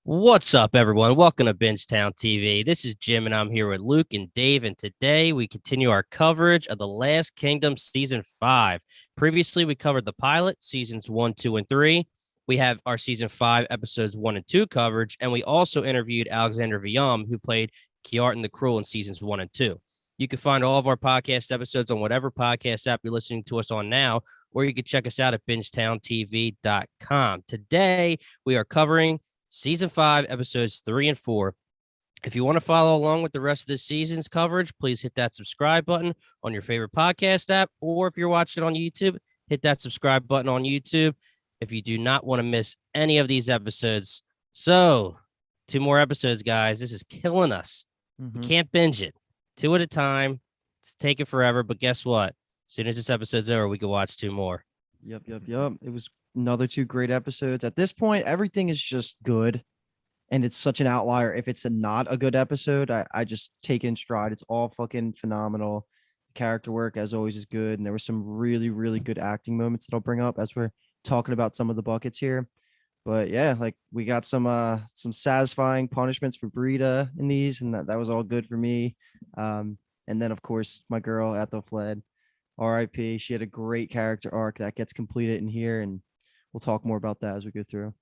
What's up, everyone? Welcome to Bingetown TV. This is Jim, and I'm here with Luke and Dave. And today we continue our coverage of The Last Kingdom Season 5. Previously, we covered the pilot, Seasons 1, 2, and 3. We have our Season 5, Episodes 1 and 2 coverage. And we also interviewed Alexander Viam, who played Kiartan the Cruel in Seasons 1 and 2. You can find all of our podcast episodes on whatever podcast app you're listening to us on now, or you can check us out at BingetownTV.com. Today, we are covering Season 5, Episodes 3 and 4. If you want to follow along with the rest of this season's coverage, please hit that subscribe button on your favorite podcast app. Or if you're watching on YouTube, hit that subscribe button on YouTube if you do not want to miss any of these episodes. So, 2 more episodes, guys. This is killing us. We can't binge it. 2 at a time. It's taking forever, but guess what? As soon as this episode's over, we can watch 2 more. Yep. It was another 2 great episodes. At this point, everything is just good. And it's such an outlier. If it's not a good episode, I just take it in stride. It's all fucking phenomenal. Character work, as always, is good. And there were some really, really good acting moments that I'll bring up as we're talking about some of the buckets here. But yeah, like we got some satisfying punishments for Brita in these, and that was all good for me. And then of course my girl Ethelfled, R.I.P. She had a great character arc that gets completed in here, and we'll talk more about that as we go through.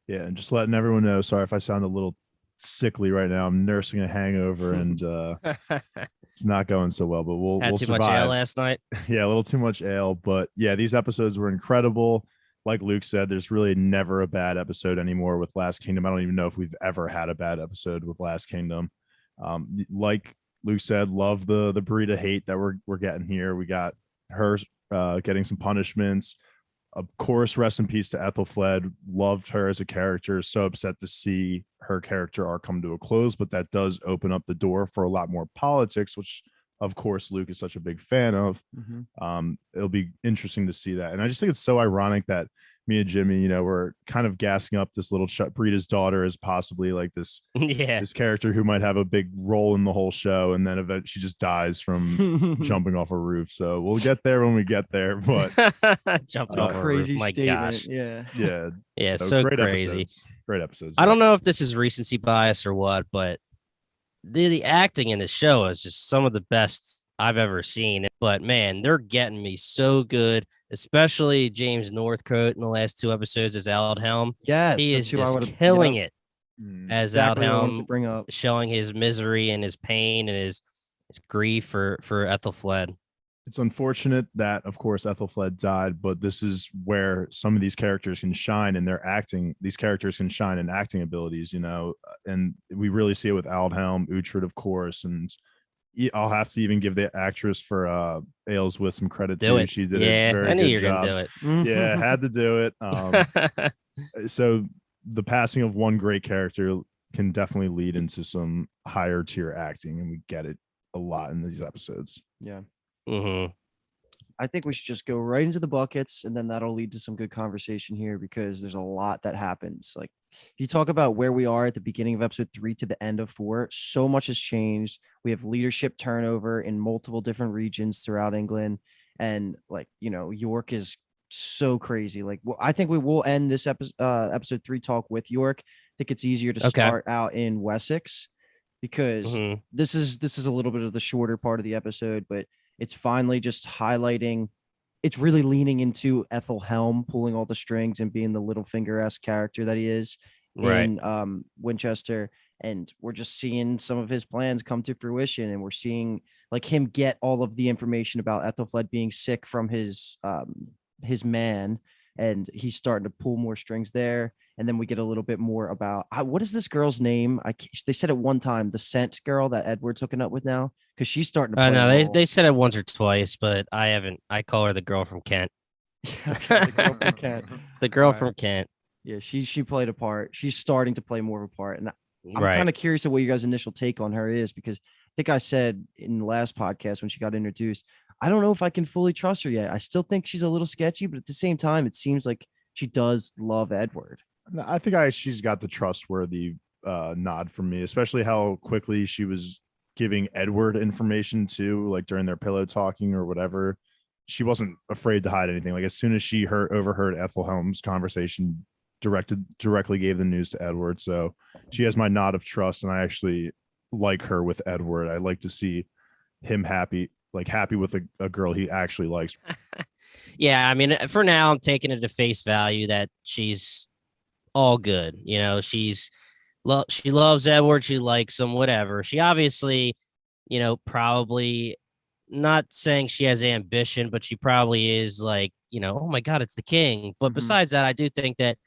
Yeah, and just letting everyone know, sorry if I sound a little sickly right now. I'm nursing a hangover and it's not going so well, but we'll Had too survive. much ale last night. Yeah, a little too much ale, but yeah, these episodes were incredible. Like Luke said, there's really never a bad episode anymore with Last Kingdom. I don't even know if we've ever had a bad episode with Last Kingdom. Like Luke said, love the Brita hate that we're getting here. We got her getting some punishments. Of course, rest in peace to Ethelfled. Loved her as a character. So upset to see her character arc come to a close, but that does open up the door for a lot more politics, which of course Luke is such a big fan of. It'll be interesting to see that. And I just think it's so ironic that me and Jimmy, we're kind of gassing up this little Brita's daughter as possibly like this this character who might have a big role in the whole show, and then eventually she just dies from jumping off a roof. So we'll get there when we get there, but jumping off a crazy roof. My statement. gosh. Yeah, So great crazy. Great episodes. I don't know if this is recency bias or what, but the acting in the show is just some of the best I've ever seen. But man, they're getting me so good, especially James Northcote in the last 2 episodes as Aldhelm. Yes, He is that's who I just would've- killing yeah, it as exactly what I wanted to Aldhelm, bring up. showing his misery and his pain and his grief for Ethelfled. It's unfortunate that, of course, Ethelfled died, but this is where some of these characters can shine in their acting. These characters can shine in acting abilities, and we really see it with Aldhelm, Uhtred, of course, and I'll have to even give the actress for Aylesworth some credit Do too. it. She did Yeah, a very I knew good you were job. gonna do Yeah, had to do it. So the passing of one great character can definitely lead into some higher tier acting, and we get it a lot in these episodes. Yeah. it. I think we should just go right into the buckets, and then that'll lead to some good conversation here because there's a lot that happens. Like if you talk about where we are at the beginning of episode 3 to the end of 4, so much has changed. We have leadership turnover in multiple different regions throughout England, and York is so crazy. Like, well, I think we will end this episode 3 talk with York. I think it's easier to start out in Wessex because this is a little bit of the shorter part of the episode, but it's finally just highlighting. It's really leaning into Ethelhelm pulling all the strings and being the Littlefinger-esque character that he is in Winchester. And we're just seeing some of his plans come to fruition. And we're seeing like him get all of the information about Ethelfled being sick from his man. And he's starting to pull more strings there. And then we get a little bit more about what is this girl's name? They said it one time, the scent girl that Edward's hooking up with now, because she's starting to play. No, they said it once or twice, but I haven't. I call her the girl from Kent. Okay, the girl from Kent. The girl All from right. Kent. Yeah, she played a part. She's starting to play more of a part, and I'm Right. kind of curious of what your guys' initial take on her is, because I think I said in the last podcast when she got introduced, I don't know if I can fully trust her yet. I still think she's a little sketchy, but at the same time, it seems like she does love Edward. I think she's got the trustworthy nod from me, especially how quickly she was giving Edward information too, like during their pillow talking or whatever. She wasn't afraid to hide anything. Like as soon as she overheard Ethelhelm's conversation directly gave the news to Edward. So she has my nod of trust, and I actually like her with Edward. I like to see him happy with a girl he actually likes. Yeah, I mean, for now, I'm taking it to face value that she's all good. You know, she loves Edward. She likes him, whatever. She obviously, probably not saying she has ambition, but she probably is like, oh my God, it's the king. But Mhm. besides that, I do think that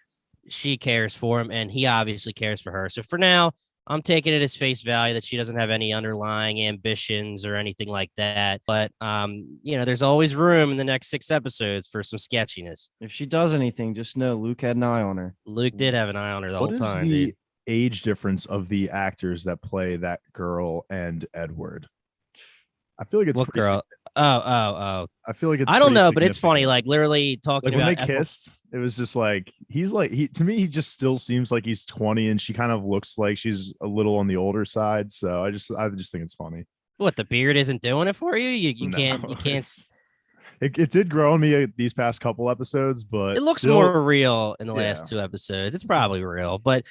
she cares for him and he obviously cares for her. So for now, I'm taking it as face value that she doesn't have any underlying ambitions or anything like that. But there's always room in the next 6 episodes for some sketchiness. If she does anything, just know Luke had an eye on her. Luke did have an eye on her the What whole is time, the dude. age difference of the actors that play that girl and Edward? I feel like it's What pretty girl? Oh. I feel like it's I don't pretty know, but it's funny. significant. Like literally talking Like when about they kissed, it was just like he to me he just still seems like he's 20, and she kind of looks like she's a little on the older side. So I just think it's funny. What, the beard isn't doing it for you? You No, can't it did grow on me these past couple episodes, but it looks still, more real in the yeah. last 2 episodes. It's probably real, but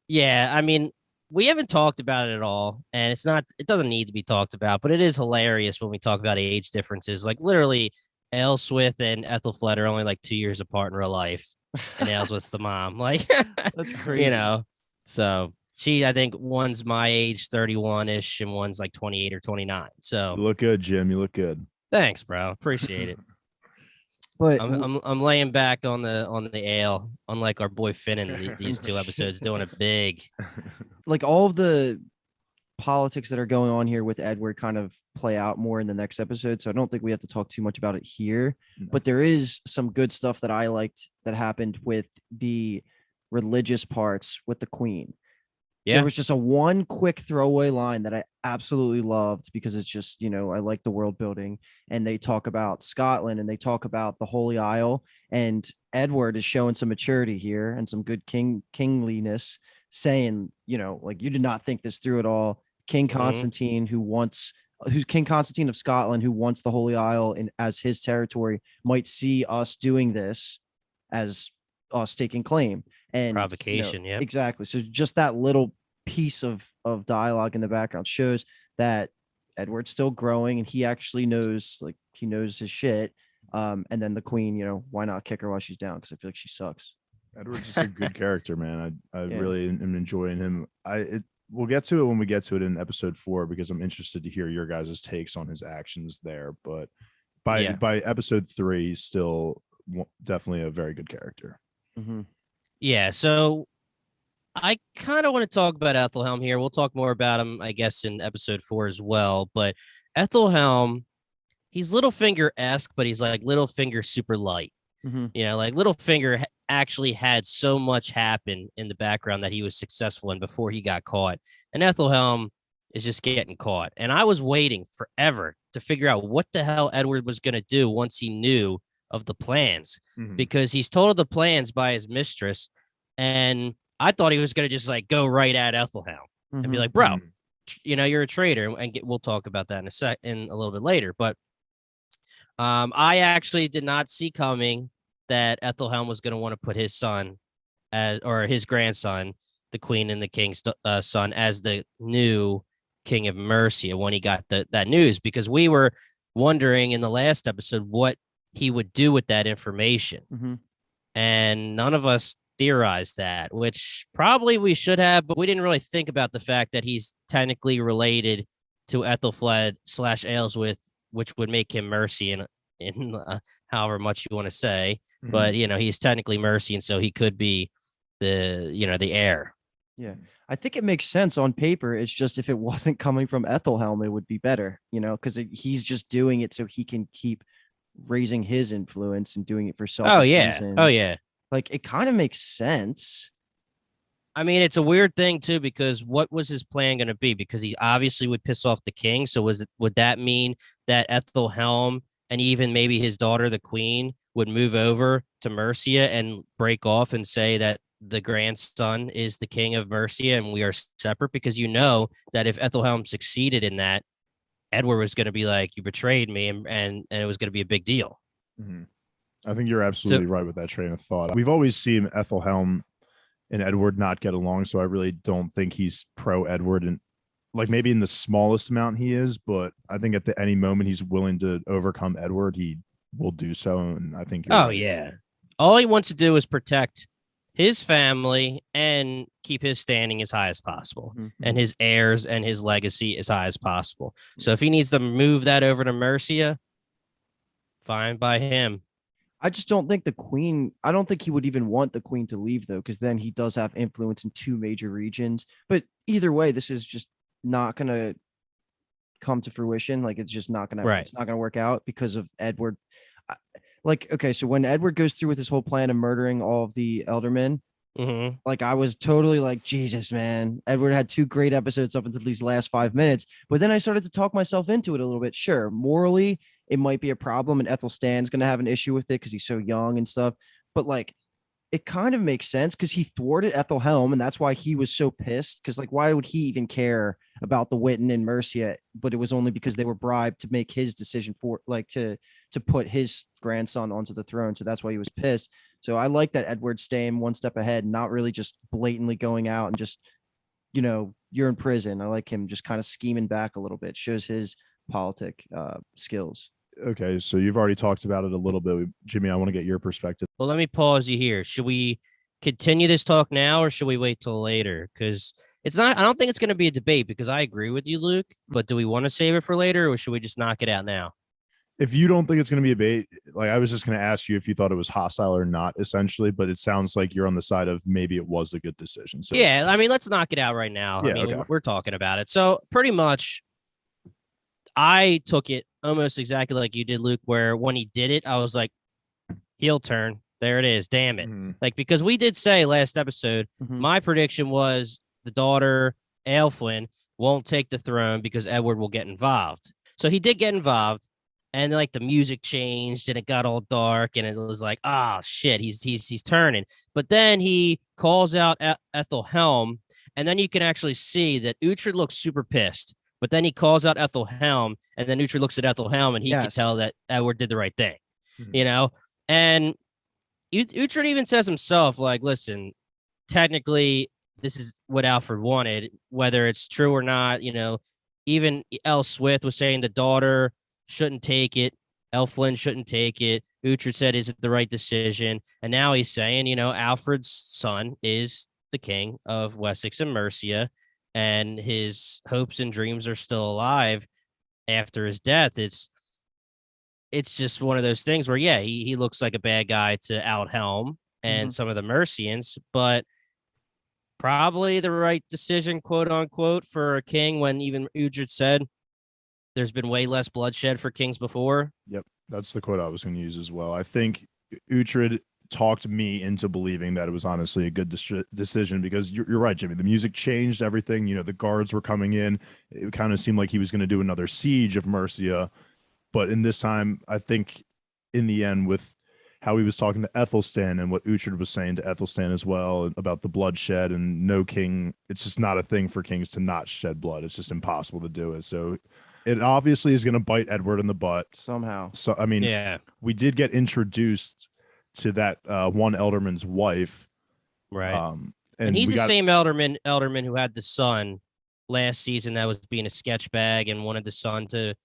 yeah, I mean, we haven't talked about it at all, and it doesn't need to be talked about, but it is hilarious when we talk about age differences. Like literally, Aelswith and Ethelfled are only like 2 years apart in real life, and Aelswith's the mom. Like, That's crazy. So I think one's my age, 31 ish, and one's like 28 or 29. You So look good, Jim. You look good. thanks, bro. Appreciate it. But I'm laying back on the ale, unlike our boy Finn in these 2 episodes, doing it big. like all of the politics that are going on here with Edward kind of play out more in the next episode. So I don't think we have to talk too much about it here. No. But there is some good stuff that I liked that happened with the religious parts with the Queen. Yeah. There was just a one quick throwaway line that I absolutely loved because it's just, I like the world building, and they talk about Scotland and they talk about the Holy Isle, and Edward is showing some maturity here and some good kingliness, saying, like, you did not think this through at all. King Constantine, who's King Constantine of Scotland, who wants the Holy Isle as his territory, might see us doing this as us taking claim. And Provocation, yeah. Exactly. So just that little piece of dialogue in the background shows that Edward's still growing and he actually knows his shit. And then the Queen, why not kick her while she's down? Because I feel like she sucks. Edward's just a good character, man. I really am enjoying him. We'll get to it when we get to it in episode 4, because I'm interested to hear your guys' takes on his actions there. But by episode 3, he's still definitely a very good character. Mm-hmm. Yeah, so I kind of want to talk about Ethelhelm here. We'll talk more about him, I guess, in episode 4 as well. But Ethelhelm, he's Littlefinger-esque, but he's like Littlefinger super light. Mm-hmm. Like Littlefinger actually had so much happen in the background that he was successful in before he got caught. And Ethelhelm is just getting caught. And I was waiting forever to figure out what the hell Edward was going to do once he knew of the plans, because he's told of the plans by his mistress, and I thought he was going to just like go right at Ethelhelm and be like, bro, you're a traitor, and we'll talk about that in a little bit later. But I actually did not see coming that Ethelhelm was going to want to put his son or his grandson, the Queen and the King's son, as the new King of Mercia when he got that news, because we were wondering in the last episode what he would do with that information. And none of us theorized that, which probably we should have, but we didn't really think about the fact that he's technically related to Ethelfled / Aelswith, which would make him Mercian in however much you want to say. But, he's technically Mercian, so he could be the heir. Yeah, I think it makes sense on paper. It's just if it wasn't coming from Ethelhelm, it would be better, because he's just doing it so he can keep raising his influence and doing it for selfish reasons. Oh yeah. Like, it kind of makes sense. I mean, it's a weird thing too, because what was his plan going to be? Because he obviously would piss off the king. So would that mean that Ethelhelm and even maybe his daughter, the Queen, would move over to Mercia and break off and say that the grandson is the King of Mercia and we are separate? Because that if Ethelhelm succeeded in that, Edward was going to be like, you betrayed me, and it was going to be a big deal. I think you're absolutely right with that train of thought. We've always seen Ethelhelm and Edward not get along, so I really don't think he's pro Edward, and like maybe in the smallest amount he is, but I think at any moment he's willing to overcome Edward, he will do so. And I think you're right. Yeah. All he wants to do is protect his family and keep his standing as high as possible, and his heirs and his legacy as high as possible. So if he needs to move that over to Mercia, fine by him. I just don't think I don't think he would even want the queen to leave, though, because then he does have influence in 2 major regions. But either way, this is just not going to come to fruition. Like, it's just not going to, it's not going to work out because of Edward. Like, okay, so when Edward goes through with his whole plan of murdering all of the Eldermen, like, I was totally like, Jesus, man, Edward had 2 great episodes up until these last 5 minutes. But then I started to talk myself into it a little bit. Sure, morally, it might be a problem, and Ethelstan's going to have an issue with it because he's so young and stuff. But like, it kind of makes sense because he thwarted Ethelhelm, and that's why he was so pissed. Because like, why would he even care about the Wynton and Mercia? But it was only because they were bribed to make his decision for like to put his grandson onto the throne. So that's why he was pissed. So I like that Edward's staying one step ahead, not really just blatantly going out and just, you're in prison. I like him just kind of scheming back a little bit. Shows his politic skills. Okay, so you've already talked about it a little bit. Jimmy, I want to get your perspective. Well, let me pause you here. Should we continue this talk now, or should we wait till later? Because I don't think it's going to be a debate, because I agree with you, Luke, but do we want to save it for later, or should we just knock it out now? If you don't think it's going to be a debate, like, I was just going to ask you if you thought it was hostile or not, essentially, but it sounds like you're on the side of maybe it was a good decision. So yeah, I mean, let's knock it out right now. Yeah, I mean, okay. we're talking about it. So pretty much, I took it almost exactly like you did, Luke, where when he did it, I was like, heel turn. There it is. Damn it. Like, because we did say last episode, my prediction was the daughter, Aelfwyn, won't take the throne because Edward will get involved. So he did get involved, and like the music changed and it got all dark, and it was like, oh shit, he's turning. But then he calls out Ethelhelm, and then you can actually see that Uhtred looks super pissed. But then he calls out Ethelhelm, and then Uhtred looks at Ethelhelm, and he can tell that Edward did the right thing, And Uhtred even says himself, like, listen, technically, this is what Alfred wanted, whether it's true or not. Even El Swith was saying the daughter shouldn't take it. Elflyn shouldn't take it. Uhtred said, is it the right decision? And now he's saying, Alfred's son is the king of Wessex and Mercia, and his hopes and dreams are still alive after his death. It's just one of those things where, yeah, he looks like a bad guy to Outhelm and some of the Mercians, but probably the right decision, quote unquote, for a king, when even Uhtred said there's been way less bloodshed for kings before. Yep, that's the quote I was going to use as well. I think Uhtred talked me into believing that it was honestly a good decision, because you're right, Jimmy. The music changed everything. The guards were coming in. It kind of seemed like he was going to do another siege of Mercia. But in this time, I think in the end, with how he was talking to Ethelstan and what Uhtred was saying to Ethelstan as well about the bloodshed, and no king, it's just not a thing for kings to not shed blood. It's just impossible to do it. So it obviously is going to bite Edward in the butt somehow. So, I mean, we did get introduced to that one Elderman's wife. Right. And he's the same Elderman who had the son last season that was being a sketch bag and wanted the son to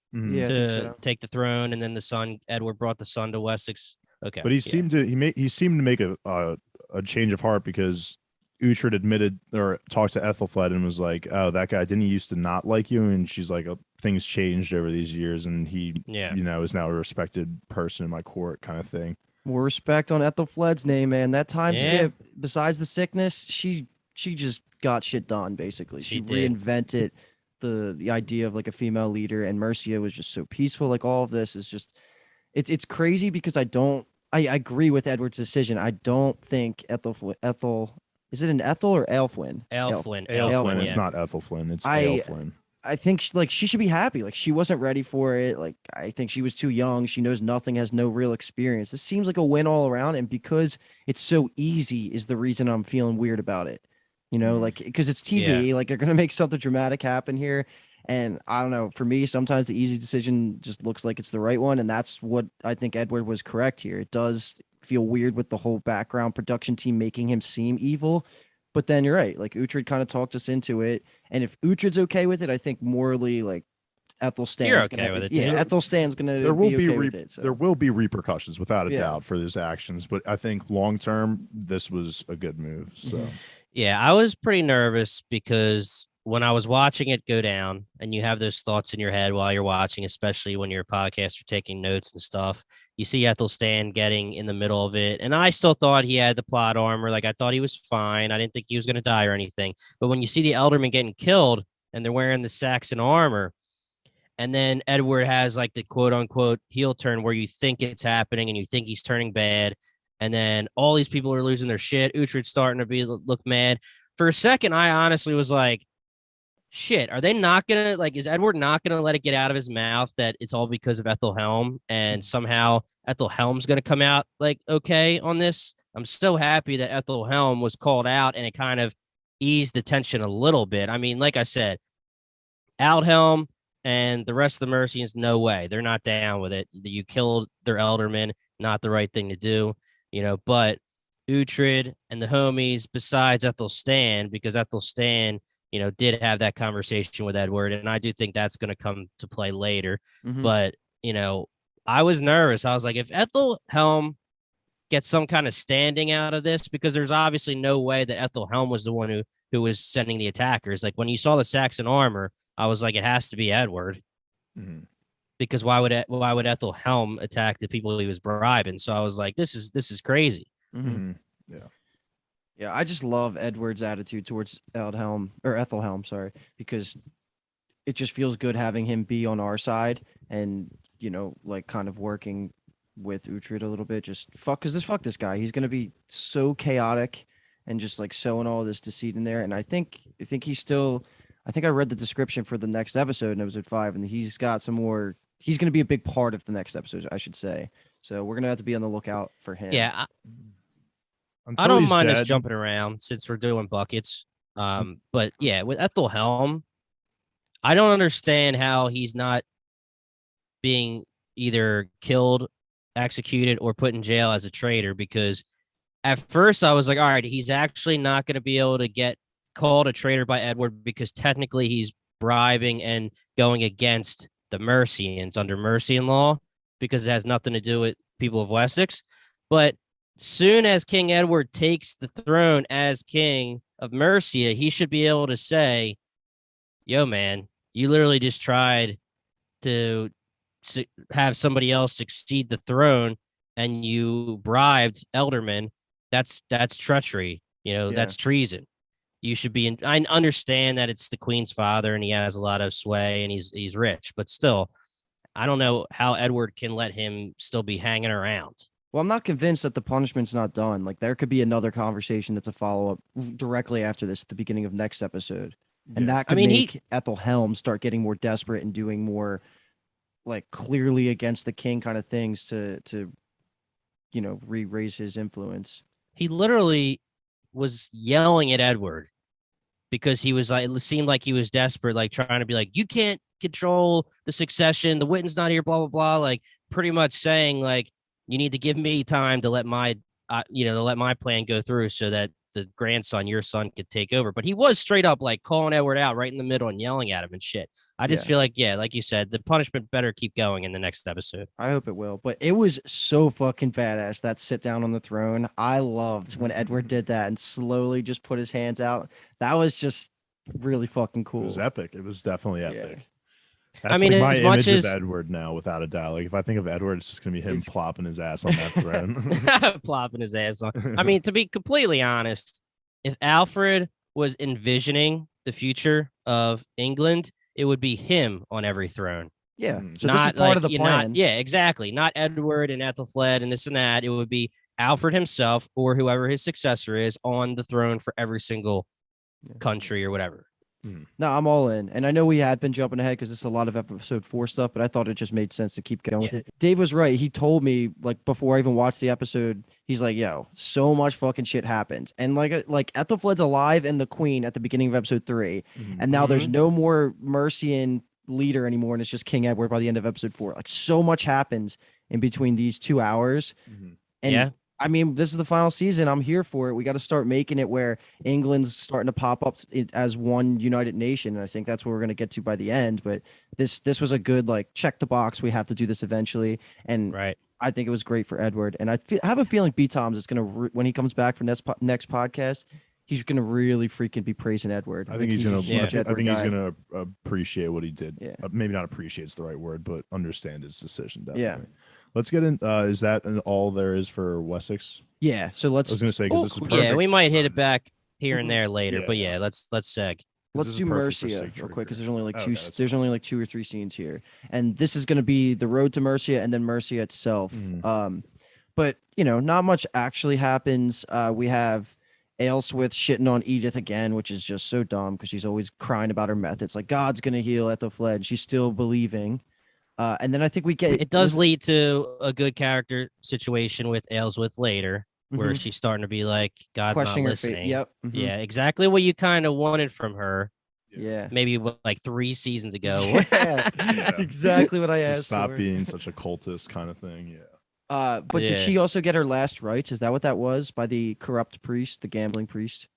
take the throne, and then the son, Edward, brought the son to Wessex. Okay, but he seemed to make a change of heart, because Uhtred admitted or talked to Ethelflaed and was like, "Oh, that guy, didn't he used to not like you?" And she's like, "Things changed over these years, and he, is now a respected person in my court," kind of thing. More respect on Ethelflaed's name, man. That time skip, besides the sickness, she just got shit done, basically. She reinvented the idea of like a female leader, and Mercia was just so peaceful. Like, all of this is just, it's crazy, because I agree with Edward's decision. I don't think Ethel, is it an Ethel or Aelfwyn? Aelfwyn. It's not Ethelflyn. It's Aelfwyn. I think she should be happy. Like, she wasn't ready for it. Like, I think she was too young. She knows nothing, has no real experience. This seems like a win all around. And because it's so easy is the reason I'm feeling weird about it. Like, because it's TV, like, they're going to make something dramatic happen here. And I don't know, for me, sometimes the easy decision just looks like it's the right one. And that's what I think Edward was correct here. It does feel weird with the whole background production team making him seem evil. But then you're right. Like Uhtred kind of talked us into it. And if Uhtred's okay with it, I think morally, like Ethelstan's You're okay with it, Yeah, too. Ethelstan's gonna There will be be okay with it. So. there will be repercussions without a Yeah. doubt for his actions, but I think long term this was a good move. So Yeah, I was pretty nervous because when I was watching it go down and you have those thoughts in your head while you're watching, especially when you're a podcaster taking notes and stuff, you see Ethelstan getting in the middle of it. And I still thought he had the plot armor. Like I thought he was fine. I didn't think he was going to die or anything. But when you see the Eldermen getting killed and they're wearing the Saxon armor, and then Edward has like the quote unquote heel turn where you think it's happening and you think he's turning bad. And then all these people are losing their shit. Uhtred's starting to look mad. For a second, I honestly was like, shit, are they not gonna like? Is Edward not gonna let it get out of his mouth that it's all because of Ethelhelm and somehow Ethelhelm's gonna come out like okay on this? I'm so happy that Ethelhelm was called out and it kind of eased the tension a little bit. I mean, like I said, Aldhelm and the rest of the Mercians, no way, they're not down with it. You killed their Eldermen, not the right thing to do, But Uhtred and the homies, besides Ethelstan, because Ethelstan did have that conversation with Edward. And I do think that's going to come to play later. Mhm. But, I was nervous. I was like, if Ethelhelm gets some kind of standing out of this, because there's obviously no way that Ethelhelm was the one who was sending the attackers. Like when you saw the Saxon armor, I was like, it has to be Edward. Mhm. Because why would Ethelhelm attack the people he was bribing? So I was like, this is crazy. Mhm. Yeah. Yeah, I just love Edward's attitude towards Ethelhelm, sorry, because it just feels good having him be on our side and, like kind of working with Uhtred a little bit. Just fuck this guy. He's gonna be so chaotic and just like sowing all this deceit in there. And I think he's still. I think I read the description for the next episode in episode 5, and he's got some more. He's gonna be a big part of the next episode, I should say. So we're gonna have to be on the lookout for him. Yeah, Until I don't he's mind us dead, jumping around since we're doing buckets. But yeah, with Ethelhelm, I don't understand how he's not being either killed, executed, or put in jail as a traitor. Because at first I was like, all right, he's actually not going to be able to get called a traitor by Edward because technically he's bribing and going against the Mercians under Mercian law because it has nothing to do with people of Wessex. But soon as King Edward takes the throne as king of Mercia, he should be able to say, yo, man, you literally just tried to have somebody else succeed the throne and you bribed Eldermen. That's treachery. That's treason. You should be I understand that it's the queen's father and he has a lot of sway and he's rich, but still, I don't know how Edward can let him still be hanging around. Well, I'm not convinced that the punishment's not done. Like there could be another conversation that's a follow-up directly after this at the beginning of next episode. And Yeah. that could make Ethelhelm start getting more desperate and doing more like clearly against the king kind of things to raise his influence. He literally was yelling at Edward because he was like, it seemed like he was desperate, like trying to be like, you can't control the succession. The Witten's not here, blah, blah, blah. Like pretty much saying like, you need to give me time to let my, to let my plan go through so that the grandson, your son, could take over. But he was straight up like calling Edward out right in the middle and yelling at him and shit. I just feel like, like you said, the punishment better keep going in the next episode. I hope it will. But it was so fucking badass, that sit down on the throne. I loved when Edward did that and slowly just put his hands out. That was just really fucking cool. It was epic. It was definitely epic. Yeah. That's I mean, like my as much image as of Edward now, without a doubt. Like if I think of Edward, it's just gonna be him plopping his ass on that throne. plopping his ass on. I mean, to be completely honest, if Alfred was envisioning the future of England, it would be him on every throne. Yeah. Mm. So this is part of the plan. Yeah, exactly. Not Edward and Ethelfled and this and that. It would be Alfred himself or whoever his successor is on the throne for every single country or whatever. No, I'm all in. And I know we had been jumping ahead because this is a lot of episode 4 stuff, but I thought it just made sense to keep going with it. Dave was right. He told me like before I even watched the episode, he's like, yo, so much fucking shit happens. And like Ethelfled's alive and the queen at the beginning of episode 3. And now there's no more Mercian leader anymore, and it's just King Edward by the end of episode 4. Like, so much happens in between these 2 hours. And Yeah. I mean, this is the final season. I'm here for it. We got to start making it where England's starting to pop up as one united nation. And I think that's what we're going to get to by the end. But this was a good, like, check the box. We have to do this eventually. And Right. I think it was great for Edward. And I have a feeling B. Toms is going to, when he comes back for next podcast, he's going to really freaking be praising Edward. I think he's going to. huge I Edward think he's guy. going to appreciate what he did. Yeah. Maybe not appreciate is the right word, but understand his decision. Definitely. Yeah. Let's get in. Is that all there is for Wessex? Yeah. So I let's. was going to say because this is Yeah, perfect. we might hit it back here and Mhm. there later, Yeah. but yeah, let's seg. Let's This is do perfect for Mercia Sig real Trigger. quick because there's only like Okay, two. that's There's only like 2 or 3 scenes here, and this is going to be the road to Mercia and then Mercia itself. Mhm. But not much actually happens. We have Aelswith shitting on Edith again, which is just so dumb because she's always crying about her methods. Like, God's gonna heal Ethelfled. She's still believing. And then I think we get It does lead to a good character situation with Aelswith later, where she's starting to be like, God's not questioning her fate. listening. Yep. Yeah, exactly what you kind of wanted from her. Yeah. Maybe like 3 seasons ago. Yeah. That's exactly what I To asked stop for. being such a cultist kind of thing. Yeah. But did Yeah. she also get her last rites? Is that what that was by the corrupt priest, the gambling priest?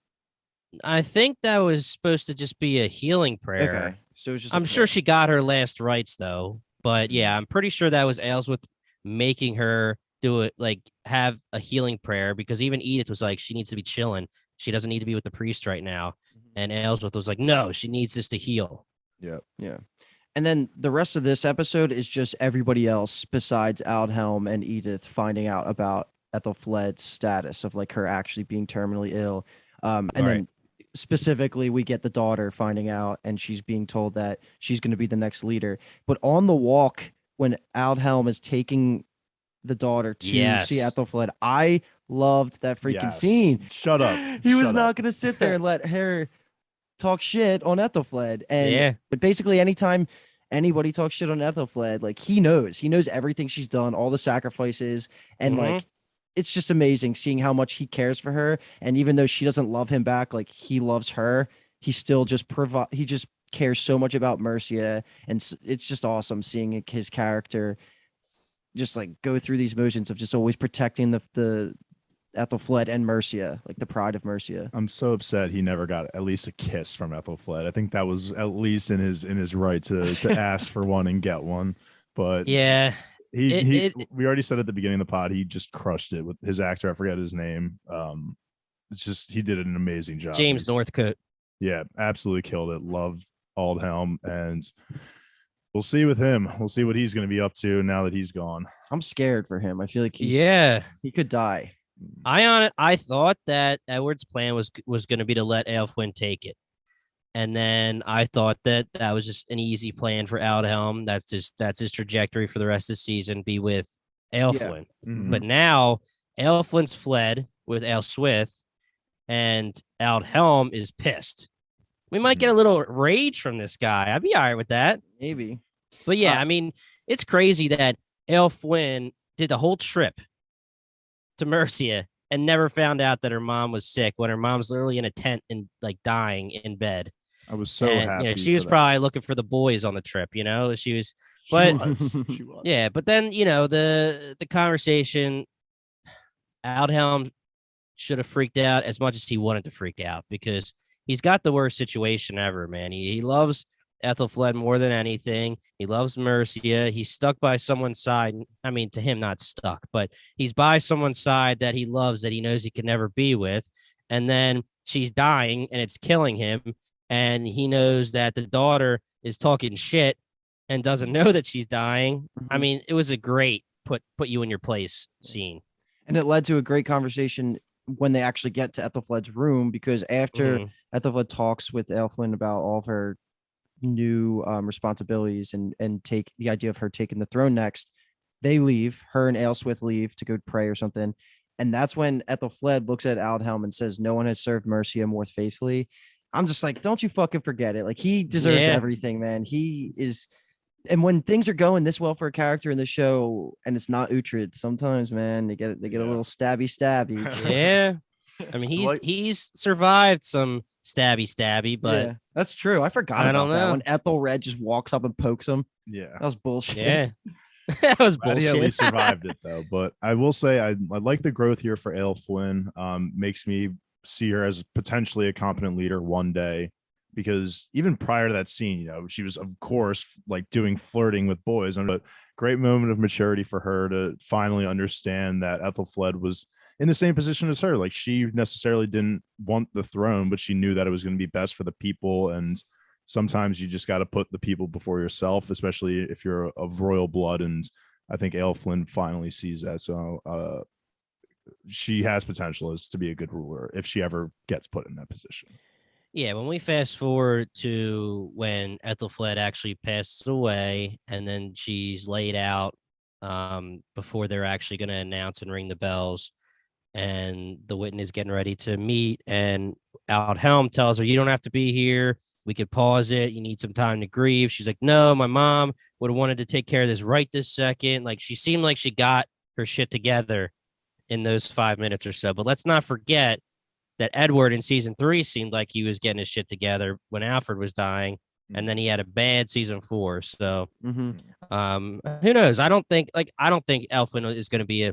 I think that was supposed to just be a healing prayer. Okay. So it was just. a I'm sure prayer. she got her last rites though. But yeah, I'm pretty sure that was Aelswith making her do it, like have a healing prayer, because even Edith was like, she needs to be chilling. She doesn't need to be with the priest right now. And Aelswith was like, no, she needs this to heal. Yeah. Yeah. And then the rest of this episode is just everybody else besides Aldhelm and Edith finding out about Ethelfled's status of like her actually being terminally ill. And then specifically we get the daughter finding out, and she's being told that she's going to be the next leader. But on the walk, when Aldhelm is taking the daughter to see Ethelfled, I loved that freaking scene. Shut up. He was Shut not up. going to sit there and let her talk shit on Ethelfled. And but basically anytime anybody talks shit on Ethelfled, like he knows everything she's done, all the sacrifices, and like it's just amazing seeing how much he cares for her. And even though she doesn't love him back like he loves her, he still just he just cares so much about Mercia. And it's just awesome seeing his character just like go through these motions of just always protecting the Ethelfled and Mercia, like the pride of Mercia. I'm so upset he never got at least a kiss from Ethelfled. I think that was at least in his right to ask for one and get one. But Yeah. we already said at the beginning of the pod, he just crushed it with his actor. I forget his name. It's just he did an amazing job. James Northcote. Yeah, absolutely killed it. Loved Aldhelm, and we'll see with him. We'll see what he's going to be up to now that he's gone. I'm scared for him. I feel like he could die. I thought that Edward's plan was going to be to let Aelfwine take it, and then I thought that was just an easy plan for Aldhelm. That's his trajectory for the rest of the season, be with Aelfwine. But now Aelfwine's fled with Aelswith, and Aldhelm is pissed. We might get a little rage from this guy. I'd be all right with that. Maybe. But yeah, I mean, it's crazy that Aelfwine did the whole trip to Mercia and never found out that her mom was sick when her mom's literally in a tent and like dying in bed. I was so And, happy. she was probably looking for the boys on the trip, she was, but she was. yeah, but then, the conversation, Aldhelm should have freaked out as much as he wanted to freak out, because he's got the worst situation ever, man. He loves Ethelfled more than anything. He loves Mercia. He's stuck by someone's side. I mean, to him, not stuck, but he's by someone's side that he loves, that he knows he can never be with. And then she's dying and it's killing him. And he knows that the daughter is talking shit and doesn't know that she's dying. I mean, it was a great put you in your place scene. And it led to a great conversation when they actually get to Ethelfled's room, because after Ethelfled talks with Aelfwine about all of her new responsibilities and take the idea of her taking the throne next, they leave. Her and Aelswith leave to go pray or something. And that's when Ethelfled looks at Aldhelm and says, no one has served Mercia more faithfully. I'm just like, don't you fucking forget it. Like, he deserves everything, man. He is. And when things are going this well for a character in the show and it's not Uhtred, sometimes, man, they get a little stabby. Yeah. I mean, Like- he's survived some stabby, but yeah, that's true. I forgot I about don't that know. when Ethelred just walks up and pokes him. Yeah. That was bullshit. yeah, that was Glad he at bullshit. least survived it though. But I will say I like the growth here for Aile Flynn. Makes me see her as potentially a competent leader one day. Because even prior to that scene, you know, she was of course like doing flirting with boys, and a great moment of maturity for her to finally understand that Ethelfled was in the same position as her. Like she necessarily didn't want the throne, but she knew that it was going to be best for the people. And sometimes you just got to put the people before yourself, especially if you're of royal blood. And I think Aile Flynn finally sees that. So she has potential as to be a good ruler if she ever gets put in that position. Yeah, when we fast forward to when Ethelfled actually passes away, and then she's laid out before they're actually going to announce and ring the bells, and the Witten is getting ready to meet, and Helm tells her, "You don't have to be here. We could pause it. You need some time to grieve." She's like, "No, my mom would have wanted to take care of this right this second." Like she seemed like she got her shit together in those 5 minutes or so. But let's not forget that Edward in season 3 seemed like he was getting his shit together when Alfred was dying, and then he had a bad season 4. So, who knows? I don't think Elfin is going to be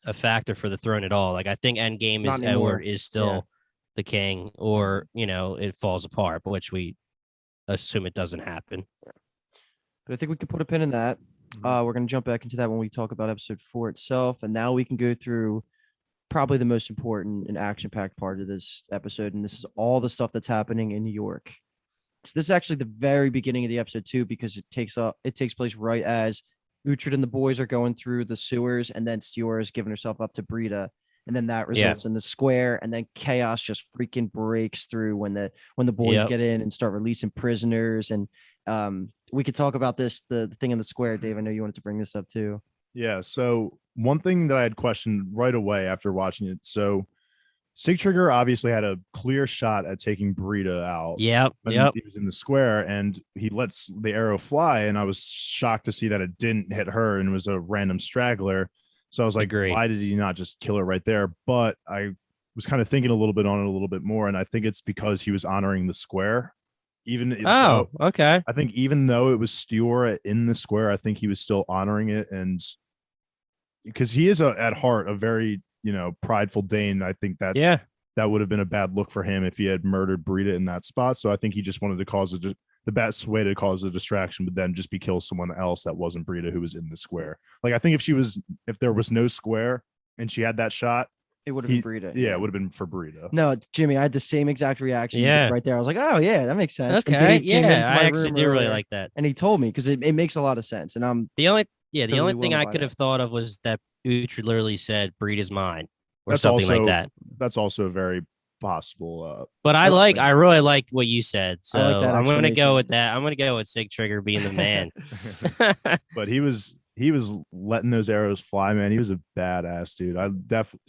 a factor for the throne at all. Like I think Endgame Not is anymore. Edward is still the king, or it falls apart, which we assume it doesn't happen. But I think we could put a pin in that. We're going to jump back into that when we talk about episode 4 itself. And now we can go through probably the most important and action-packed part of this episode. And this is all the stuff that's happening in New York. So this is actually the very beginning of the episode too, because it takes place right as Uhtred and the boys are going through the sewers, and then Stiorra is giving herself up to Brita. And then that results in the square, and then chaos just freaking breaks through when the boys get in and start releasing prisoners. And we could talk about this, the thing in the square. Dave, I know you wanted to bring this up too. Yeah. So one thing that I had questioned right away after watching it. So Sigtrygger obviously had a clear shot at taking Brita out. Yep. He was in the square and he lets the arrow fly. And I was shocked to see that it didn't hit her and it was a random straggler. So I was like, why did he not just kill her right there? But I was kind of thinking a little bit on it a little bit more. And I think it's because he was honoring the square. Okay. I think even though it was Stiorra in the square, I think he was still honoring it. And because he is at heart a very, prideful Dane. I think that would have been a bad look for him if he had murdered Brita in that spot. So I think he just wanted to cause the best way to cause a distraction would then just be kill someone else that wasn't Brita who was in the square. Like I think if there was no square and she had that shot, it would have been Brita. Yeah, it would have been for Brita. No, Jimmy, I had the same exact reaction right there. I was like, oh yeah, that makes sense. Okay, I actually do really like that. And he told me because it makes a lot of sense. And I'm the only thing I could have thought of was that Uhtred literally said Brita's mine or something like that. That's also very possible. But I really like what you said. So I'm going to go with that. I'm going to go with Sigtrygger being the man. But he was letting those arrows fly, man. He was a badass dude.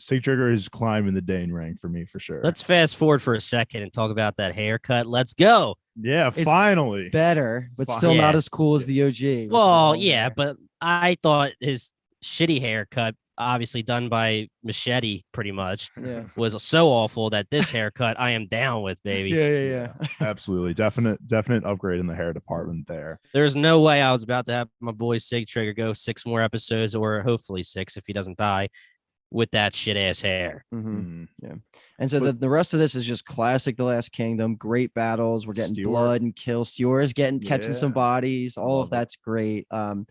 Sigtrygger is climbing the Dane rank for me for sure. Let's fast forward for a second and talk about that haircut. Let's go. Yeah, finally. Better, but still not as cool as the OG. Well, yeah, but I thought his shitty haircut, obviously done by Machete pretty much, was so awful that this haircut I am down with, baby. Yeah. Absolutely. Definite upgrade in the hair department there. There's no way I was about to have my boy Sigtrygger go 6 more episodes, or hopefully 6 if he doesn't die, with that shit ass hair. Yeah. And so the rest of this is just classic The Last Kingdom. Great battles. We're getting blood and kills. Stiorra's catching some bodies. All of that's great.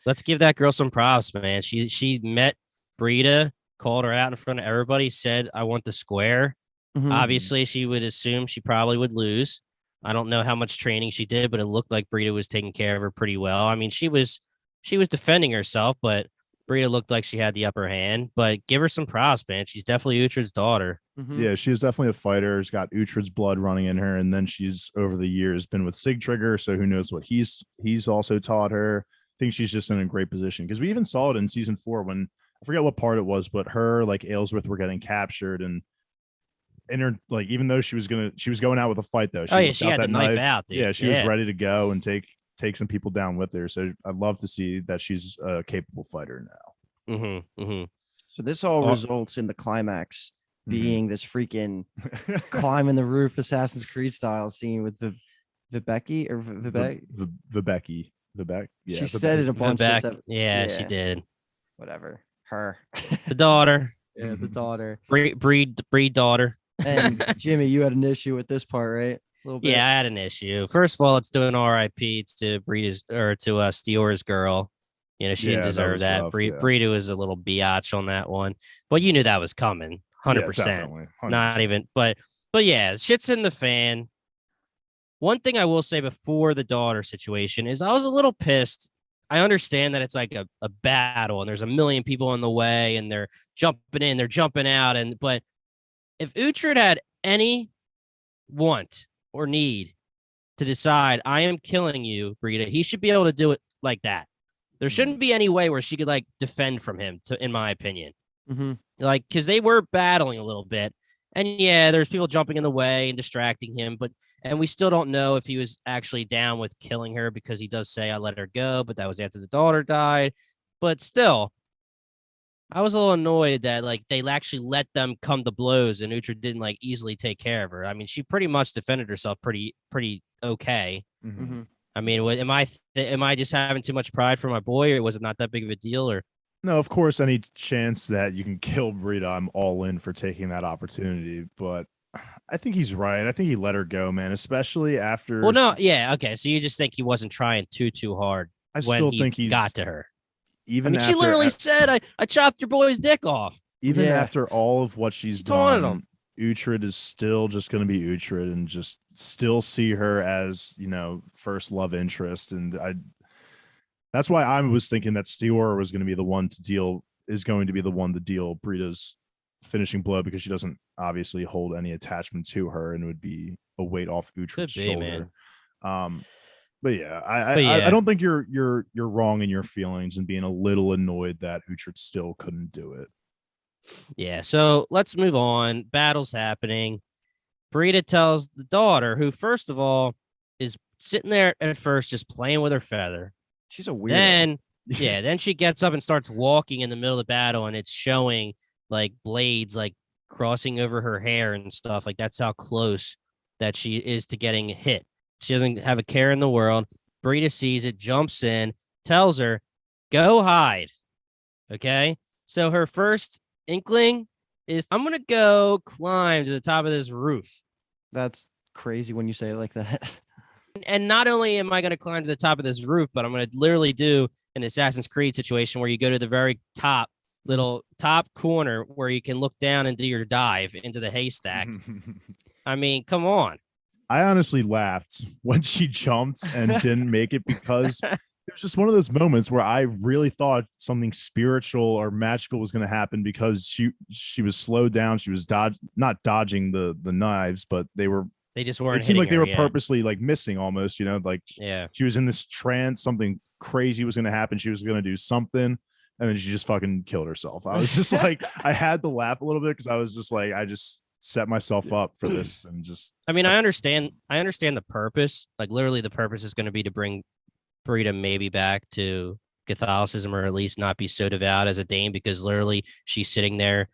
Let's give that girl some props, man. She met Brita, called her out in front of everybody, said, I want the square. Obviously, she would assume she probably would lose. I don't know how much training she did, but it looked like Brita was taking care of her pretty well. I mean, she was defending herself, but Brita looked like she had the upper hand. But give her some props, man. She's definitely Uhtred's daughter. Yeah, she's definitely a fighter. She's got Uhtred's blood running in her, and then she's over the years been with Sigtrygger, so who knows what he's also taught her. I think she's just in a great position because we even saw it in season 4 when I forget what part it was, but her like Aylesworth were getting captured and her like even though she was going out with a fight though. She had the knife out, dude. Yeah, she was ready to go and take some people down with her. So I'd love to see that she's a capable fighter now. So this all results in the climax being this freaking climbing the roof Assassin's Creed style scene with the Viveki or Vivek. The Becky. The Beck. Yeah, She said it a bunch. Back, This yeah, she did. Whatever. Her. The daughter, Yeah, the daughter. breed daughter. And Jimmy, you had an issue with this part, right? A little bit. Yeah, I had an issue. First of all, let's do an RIP to Breeda's or to Steor's girl. You know, she didn't deserve was that. rough, Breeda was a little biatch on that one, but you knew that was coming, 100%. Definitely, 100%. Not even, but yeah, shit's in the fan. One thing I will say before the daughter situation is I was a little pissed. I understand that it's like a battle and there's a million people in the way and they're jumping in, they're jumping out, but if Uhtred had any want or need to decide, I am killing you, Breeda, he should be able to do it like that. There shouldn't be any way where she could like defend from him, in my opinion. Mm-hmm. Like, because they were battling a little bit. And yeah, there's people jumping in the way and distracting him, and we still don't know if he was actually down with killing her because he does say I let her go, but that was after the daughter died. But still, I was a little annoyed that like they actually let them come to blows and Uhtred didn't like easily take care of her. I mean, she pretty much defended herself pretty okay. Mm-hmm. I mean, am I just having too much pride for my boy, or was it not that big of a deal? Or no, of course, any chance that you can kill Breeda, I'm all in for taking that opportunity. But I think he's right. I think he let her go, man, especially after. Well, no, yeah, okay. So you just think he wasn't trying too hard still think he got to her. Even she literally said, "I chopped your boy's dick off." Even after all of what she's taunted done, Uhtred is still just going to be Uhtred and just still see her as, first love interest. And that's why I was thinking that Steor was going to be the one to deal Breeda's finishing blow, because she doesn't obviously hold any attachment to her and would be a weight off Uhtred's shoulder. Man. But yeah, I don't think you're wrong in your feelings and being a little annoyed that Uhtred still couldn't do it. Yeah, so let's move on. Battle's happening. Breeda tells the daughter, who first of all is sitting there at first just playing with her feather. She's a weirdo. Then she gets up and starts walking in the middle of the battle, and it's showing like blades like crossing over her hair and stuff. Like that's how close that she is to getting hit. She doesn't have a care in the world. Breeda sees it, jumps in, tells her, "Go hide." Okay, so her first inkling is, I'm gonna go climb to the top of this roof. That's crazy when you say it like that. And not only am I gonna climb to the top of this roof, but I'm gonna literally do an Assassin's Creed situation where you go to the very top corner where you can look down and do your dive into the haystack. I mean, come on. I honestly laughed when she jumped and didn't make it, because it was just one of those moments where I really thought something spiritual or magical was going to happen, because she was slowed down. She was not dodging the knives, but they just weren't. It seemed like they were purposely like missing almost, she was in this trance. Something crazy was going to happen. She was going to do something, and then she just fucking killed herself. I was just like, I had to laugh a little bit, because I was just like, I just set myself up for this. And just, I mean, I understand the purpose. Like literally the purpose is going to be to bring Breeda maybe back to Catholicism, or at least not be so devout as a Dane, because literally she's sitting there.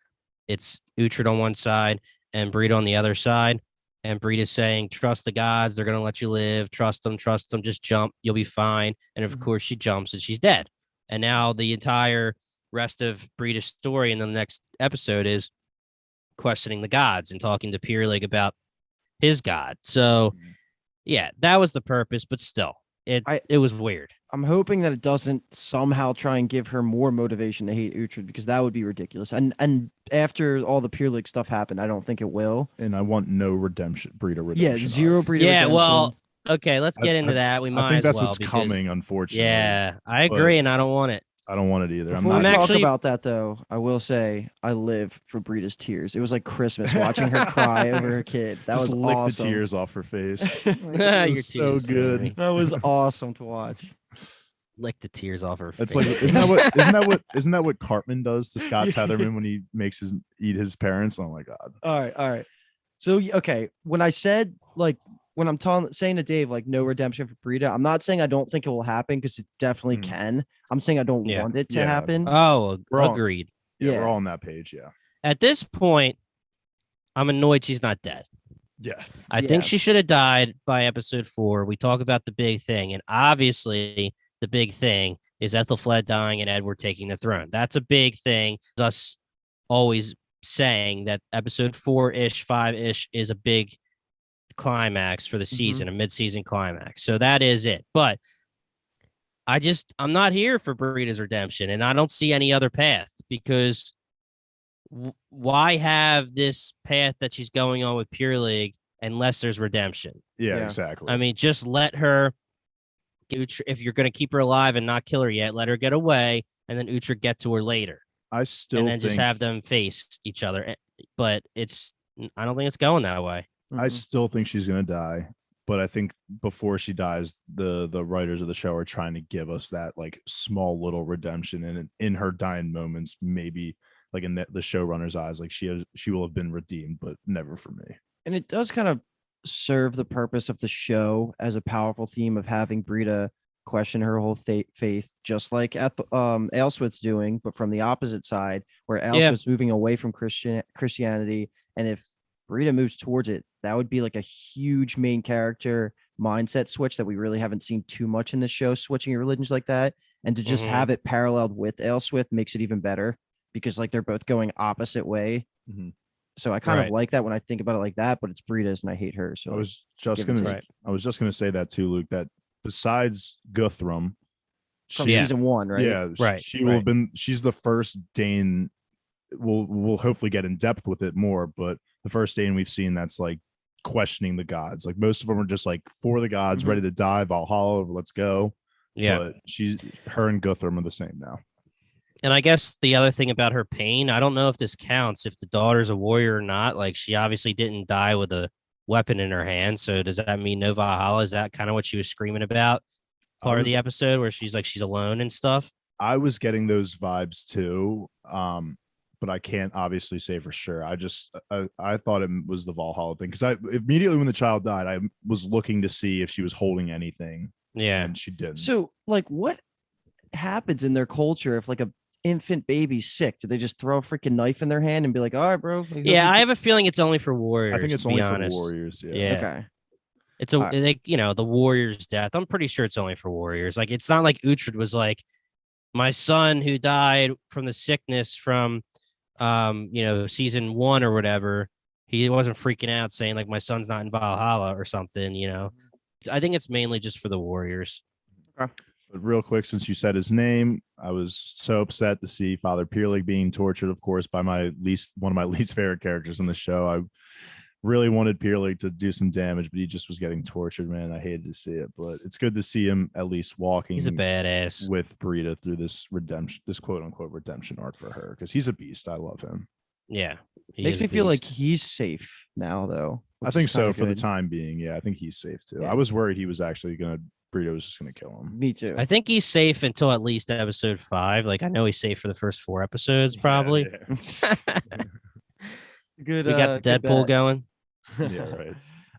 It's Uhtred on one side and Breeda on the other side. And Breeda's saying, trust the gods. They're going to let you live. Trust them. Just jump. You'll be fine. And of course she jumps and she's dead. And now the entire rest of Breeda's story in the next episode is questioning the gods and talking to Pierlig about his god. So yeah, that was the purpose, but still it was weird. I'm hoping that it doesn't somehow try and give her more motivation to hate Uhtred, because that would be ridiculous. And after all the Pierlig stuff happened, I don't think it will. And I want no redemption, Breeda redemption. Yeah, zero Breeda redemption. Well, okay, let's get into that. We might I think that's as well, what's coming, unfortunately. Yeah, I agree, and I don't want it. I don't want it either. Before we talk about that, though, I will say I live for Breeda's tears. It was like Christmas watching her cry over her kid. That was lick awesome. The tears off her face. Your so good. That was awesome to watch. Lick the tears off her face. It's like, isn't that what Cartman does to Scott Tetherman when he makes eat his parents? Oh my god. All right. So okay, when I said when I'm saying to Dave, like, no redemption for Breeda, I'm not saying I don't think it will happen, because it definitely can. I'm saying I don't want it to happen. Oh, agreed. We're all on that page. Yeah. At this point, I'm annoyed she's not dead. Yes. I think she should have died by episode 4. We talk about the big thing, and obviously the big thing is Ethelflaed dying and Edward taking the throne. That's a big thing. Us always saying that episode 4-ish, 5-ish is a big climax for the season, a mid-season climax. So that is it. But I'm not here for Britta's redemption, and I don't see any other path because why have this path that she's going on with Pierlig unless there's redemption? Yeah, exactly. I mean, just let her, if you're going to keep her alive and not kill her yet, let her get away, and then Uhtred get to her later. And then just have them face each other. But I don't think it's going that way. I still think she's going to die. But I think before she dies, the writers of the show are trying to give us that like small little redemption, and in her dying moments, maybe like in the showrunner's eyes, like she will have been redeemed, but never for me. And it does kind of serve the purpose of the show as a powerful theme of having Britta question her whole faith, just like Aelswith's doing, but from the opposite side, where Aelswith's moving away from Christianity, and if Britta moves towards it, that would be like a huge main character mindset switch that we really haven't seen too much in the show, switching religions like that. And to just have it paralleled with Aelswith makes it even better because like they're both going opposite way. So I kind of like that when I think about it like that, but it's Britta's and I hate her. So I was just gonna say that too, Luke, that besides Guthrum from season 1, right? Yeah, she will have been. She's the first Dane. We'll hopefully get in depth with it more, but the first Dane we've seen that's like questioning the gods. Like most of them are just like for the gods, ready to die, Valhalla, let's go. But her and Guthrum are the same now. And I guess the other thing about her pain, I don't know if this counts, if the daughter's a warrior or not. Like she obviously didn't die with a weapon in her hand. So does that mean no Valhalla? Is that kind of what she was screaming about part of the episode where she's like, she's alone and stuff? I was getting those vibes too. But I can't obviously say for sure. I thought it was the Valhalla thing because I immediately when the child died, I was looking to see if she was holding anything. Yeah, and she didn't. So, like, what happens in their culture if like a infant baby's sick? Do they just throw a freaking knife in their hand and be like, "All right, bro"? Like, I have a feeling it's only for warriors. I think it's only for warriors. Yeah. Okay. It's the warrior's death. I'm pretty sure it's only for warriors. Like, it's not like Uhtred was like, my son who died from the sickness from season 1 or whatever, he wasn't freaking out saying like my son's not in Valhalla or something, I think it's mainly just for the warriors. Okay. But real quick, since you said his name, I was so upset to see Father Pierlig being tortured, of course, by one of my least favorite characters in the show. I really wanted Pierlig to do some damage, but he just was getting tortured, man. I hated to see it, but it's good to see him at least walking. He's a badass with Britta through this redemption, this quote unquote redemption arc for her, because he's a beast. I love him. Yeah, makes me feel like he's safe now, though. I think so for the time being. Yeah, I think he's safe too. I was worried he was actually Britta was just gonna kill him. Me too. I think he's safe until at least episode 5. Like I know he's safe for the first 4 episodes, probably. Good. We got the Deadpool going. Yeah, right.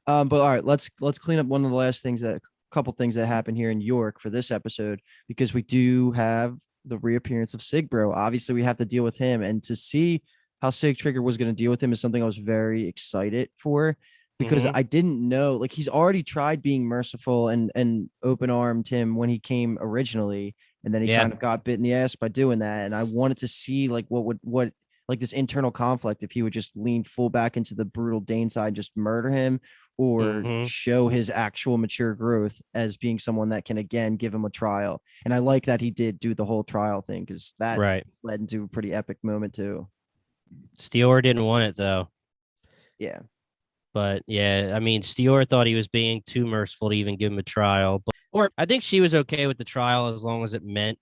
But all right, let's clean up one of the last things couple things that happened here in York for this episode, because we do have the reappearance of Sigbro. Obviously, we have to deal with him, and to see how Sigtrigger was going to deal with him is something I was very excited for, because I didn't know, like, he's already tried being merciful and open-armed him when he came originally, and then he kind of got bit in the ass by doing that. And I wanted to see like what like this internal conflict, if he would just lean full back into the brutal Dane side, just murder him, or show his actual mature growth as being someone that can again give him a trial. And I like that he did do the whole trial thing, because that led into a pretty epic moment too. Steor didn't want it though. Yeah. But yeah, I mean, Steor thought he was being too merciful to even give him a trial. Or I think she was okay with the trial as long as it meant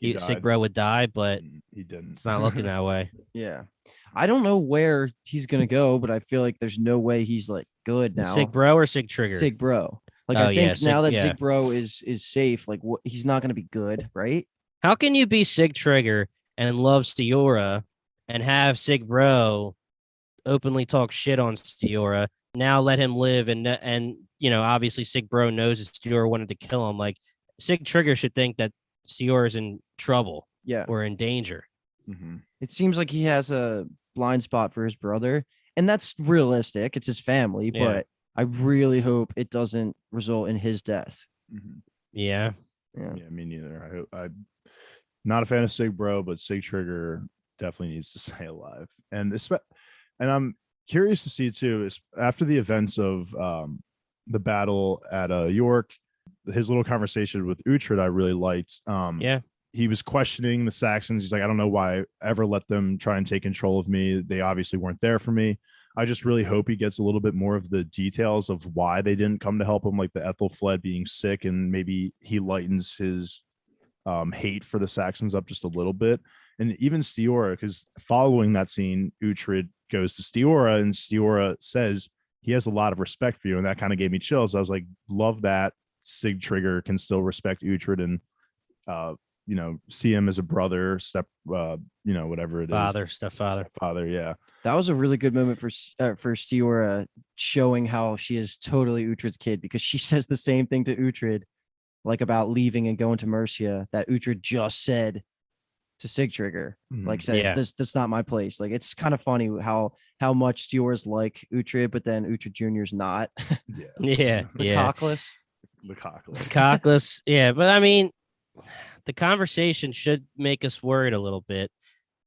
Sigbro would die, but he didn't. It's not looking that way. Yeah. I don't know where he's gonna go, but I feel like there's no way he's like good now. Sigbro or Sigtrigger? Sigbro. Like I think now that Sigbro is safe, like he's not gonna be good, right? How can you be Sigtrigger and love Steora and have Sigbro openly talk shit on Steora? Now let him live, and obviously Sigbro knows that Steora wanted to kill him. Like Sigtrigger should think that Steora is in trouble, or in danger. It seems like he has a blind spot for his brother, and that's realistic. It's his family, Yeah. but I really hope it doesn't result in his death. Yeah. Yeah. Yeah, me neither. I'm not a fan of Sigbro, but Sig Trigger definitely needs to stay alive. And I'm curious to see too, is after the events of the battle at York, his little conversation with Uhtred I really liked. Yeah. He was questioning the Saxons. He's like, I don't know why I ever let them try and take control of me. They obviously weren't there for me. I just really hope he gets a little bit more of the details of why they didn't come to help him, like the Ethelfled being sick, and maybe he lightens his hate for the Saxons up just a little bit. And even Stiora, because following that scene, Uhtred goes to Stiora, and Stiora says he has a lot of respect for you, and that kind of gave me chills. I was like, love that Sig Trigger can still respect Uhtred and see him as a brother, whatever it is, Stepfather. Yeah, That was a really good moment for Stiora, showing how she is totally Uhtred's kid, because she says the same thing to Uhtred, like about leaving and going to Mercia, that Uhtred just said to Sig Trigger, like says this not my place. Like, it's kind of funny how much Stiora's like Uhtred, but then Uhtred Jr.'s not. Yeah. Cockless. Cockless. Yeah, but I mean, the conversation should make us worried a little bit,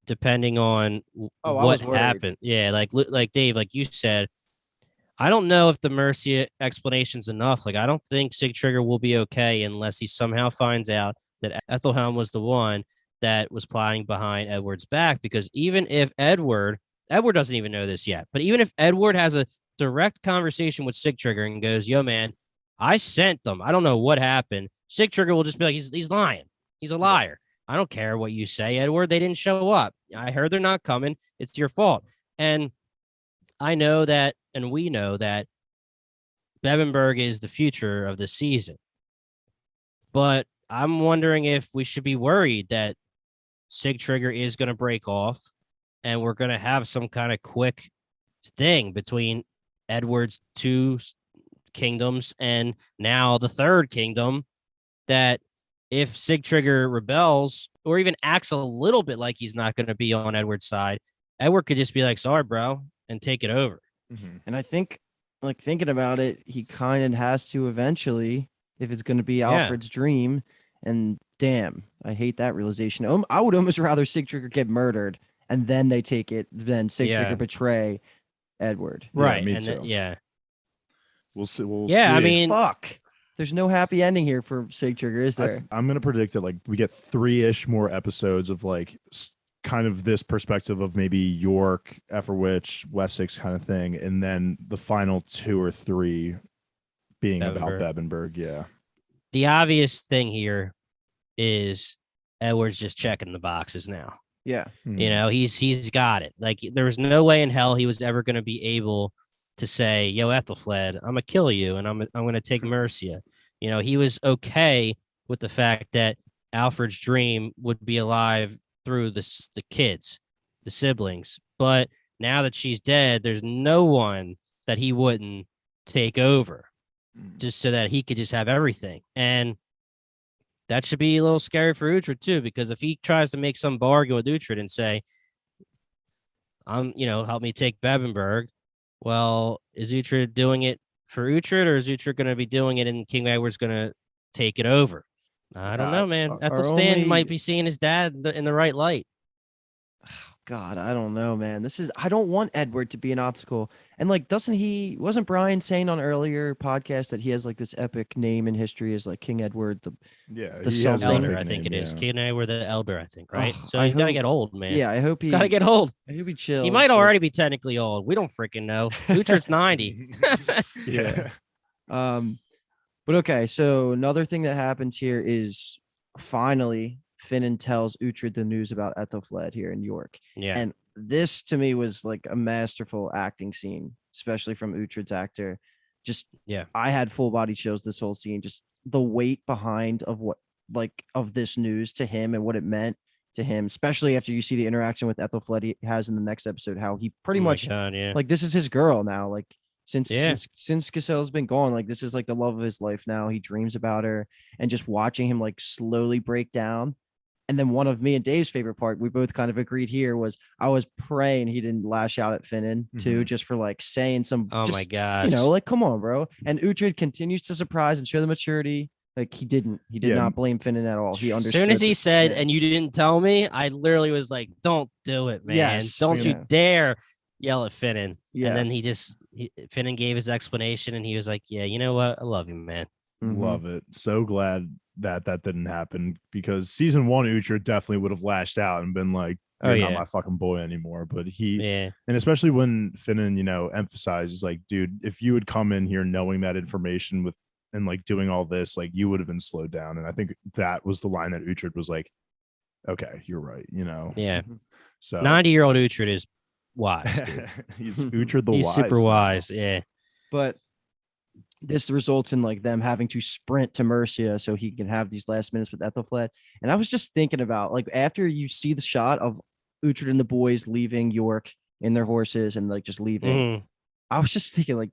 depending on what happened. Yeah, like Dave, like you said, I don't know if the Mercia explanation's enough. Like, I don't think Sig Trigger will be okay unless he somehow finds out that Ethelhelm was the one that was plotting behind Edward's back. Because even if Edward doesn't even know this yet, but even if Edward has a direct conversation with Sig Trigger and goes, "Yo, man, I sent them. I don't know what happened," Sig Trigger will just be like, he's lying. He's a liar. I don't care what you say, Edward. They didn't show up. I heard they're not coming. It's your fault. And I know that, and we know that Bebenberg is the future of the season. But I'm wondering if we should be worried that Sig Trigger is going to break off and we're going to have some kind of quick thing between Edward's two kingdoms and now the third kingdom, that if Sig Trigger rebels or even acts a little bit like he's not going to be on Edward's side, Edward could just be like, "Sorry, bro," and take it over. And I think, like, thinking about it, he kind of has to eventually, if it's going to be Alfred's dream. And damn, I hate that realization. I would almost rather Sig Trigger get murdered and then they take it than Sig Trigger betray Edward. Right. Yeah, me and too. We'll see. I mean, fuck. There's no happy ending here for Sig Trigger, is there? I'm going to predict that, like, we get 3-ish more episodes of, like, kind of this perspective of maybe York, Efferwich, Wessex kind of thing, and then the final 2 or 3 being about Bebenberg. Yeah. The obvious thing here is Edward's just checking the boxes now. Yeah. He's got it. Like, there was no way in hell he was ever going to be able to say, "Yo, Ethelfled, I'm gonna kill you, and I'm gonna take Mercia." He was okay with the fact that Alfred's dream would be alive through the kids, the siblings. But now that she's dead, there's no one that he wouldn't take over, just so that he could just have everything. And that should be a little scary for Uhtred too, because if he tries to make some bargain with Uhtred and say, help me take Bebenberg," well, is Uhtred doing it for Uhtred, or is Uhtred going to be doing it and King Edward's going to take it over? I don't know, man. Ethelstan might be seeing his dad in the right light. God, I don't know, man. I don't want Edward to be an obstacle. And like, wasn't Brian saying on earlier podcast that he has like this epic name in history as like King Edward, the Elder, I think it is. King Edward the Elder, I think, right? So he's got to get old, man. Yeah, I hope he's got to get old. I hope he chills. He might already be technically old. We don't freaking know. Uhtred's 90. Yeah. But okay, so another thing that happens here is finally Finan tells Uhtred the news about Ethelfled here in York. Yeah. And this to me was like a masterful acting scene, especially from Uhtred's actor. I had full body chills this whole scene. Just the weight behind of this news to him and what it meant to him, especially after you see the interaction with Ethelfled he has in the next episode, how he pretty much like, this is his girl now. Like, since Casella's been gone, like, this is like the love of his life now. He dreams about her, and just watching him like slowly break down. And then one of me and Dave's favorite part, we both kind of agreed here, was I was praying he didn't lash out at Finnan too, just for like saying some. Oh just, my gosh. You know, like come on, bro. And Uhtred continues to surprise and show the maturity. Like he did not blame Finnan at all. He As understood. soon as he said, yeah. and you didn't tell me, I literally was like, "Don't do it, man! Yes, Don't you yeah. dare yell at Finnan!" And then Yes. Finnan gave his explanation, and he was like, "Yeah, you know what? I love you, man." Love it. So glad that didn't happen, because season 1 Uhtred definitely would have lashed out and been like, "You're not my fucking boy anymore." But and especially when Finnan, emphasizes like, dude, if you had come in here knowing that information and like doing all this, like you would have been slowed down. And I think that was the line that Uhtred was like, okay, you're right, Yeah. So 90-year-old Uhtred is wise, dude. He's Uhtred the He's wise. super wise. Yeah. But this results in like them having to sprint to Mercia so he can have these last minutes with Ethelflaed. And I was just thinking about like after you see the shot of Uhtred and the boys leaving York in their horses and like just leaving, I was just thinking like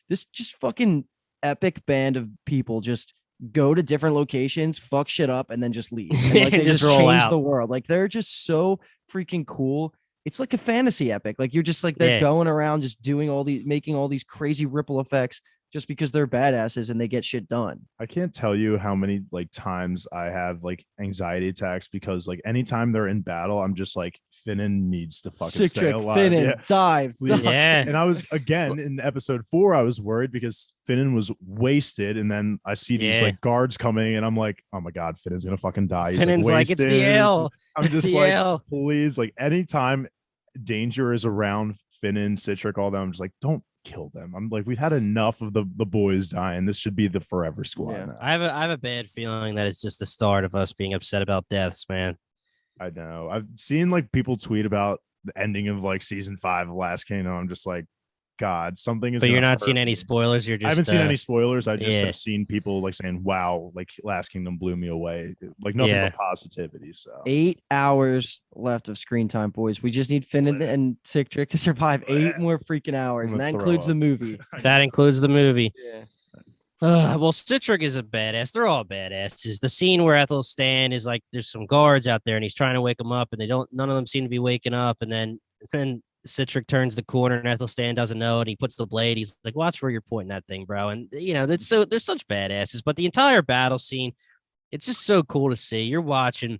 this just fucking epic band of people just go to different locations, fuck shit up, and then just leave. And, like, they just roll change out. the world. Like they're just so freaking cool. It's like a fantasy epic. Like you're just like they're going around just doing making all these crazy ripple effects just because they're badasses and they get shit done. I can't tell you how many like times I have like anxiety attacks because like anytime they're in battle, I'm just like, Finnan needs to fucking stay alive. Finnan, dive. Yeah. And I was again in episode 4, I was worried because Finnan was wasted, and then I see these like guards coming, and I'm like, oh my god, Finnan's gonna fucking die. He's Finnan's like, it's the L. I'm just like, please, like anytime danger is around Finnan, Citric, all that, I'm just like, don't kill them. I'm like, we've had enough of the boys dying. This should be the forever squad. Yeah. Now. I have a bad feeling that it's just the start of us being upset about deaths, man. I know. I've seen like people tweet about the ending of like season 5 of Last Kingdom. I'm just like, God, something is. But you're not seeing any spoilers. You're just. I haven't seen any spoilers. I just have seen people like saying, "Wow, like Last Kingdom blew me away." Like nothing but positivity. So 8 hours left of screen time, boys. We just need Finnan and Citric to survive 8 more freaking hours, and that includes the movie. That includes the movie. Yeah. Well, Citric is a badass. They're all badasses. The scene where Ethelstan is like, there's some guards out there, and he's trying to wake them up, and none of them seem to be waking up, and then Citric turns the corner, and Ethelstan doesn't know, and he puts the blade. He's like, "Watch where you're pointing that thing, bro." And they're such badasses. But the entire battle scene, it's just so cool to see. You're watching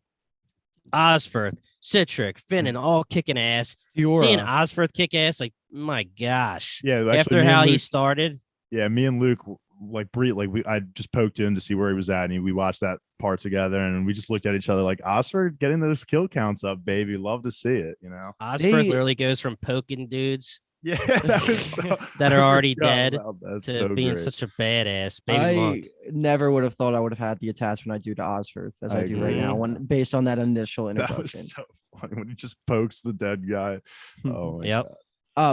Osferth, Citric, Finnan all kicking ass. Fiora. Seeing Osferth kick ass, like my gosh. Yeah. Actually, after how he started. Yeah, me and Luke I just poked in to see where he was at, and we watched that part together, and we just looked at each other like, Osford getting those kill counts up, baby. Love to see it, Osford literally goes from poking dudes that are already dead to so being great. such a badass baby monk. Never would have thought I would have had the attachment I do to Osford as I do right now, based on that initial introduction. That was so funny when he just pokes the dead guy. Oh, yep. God.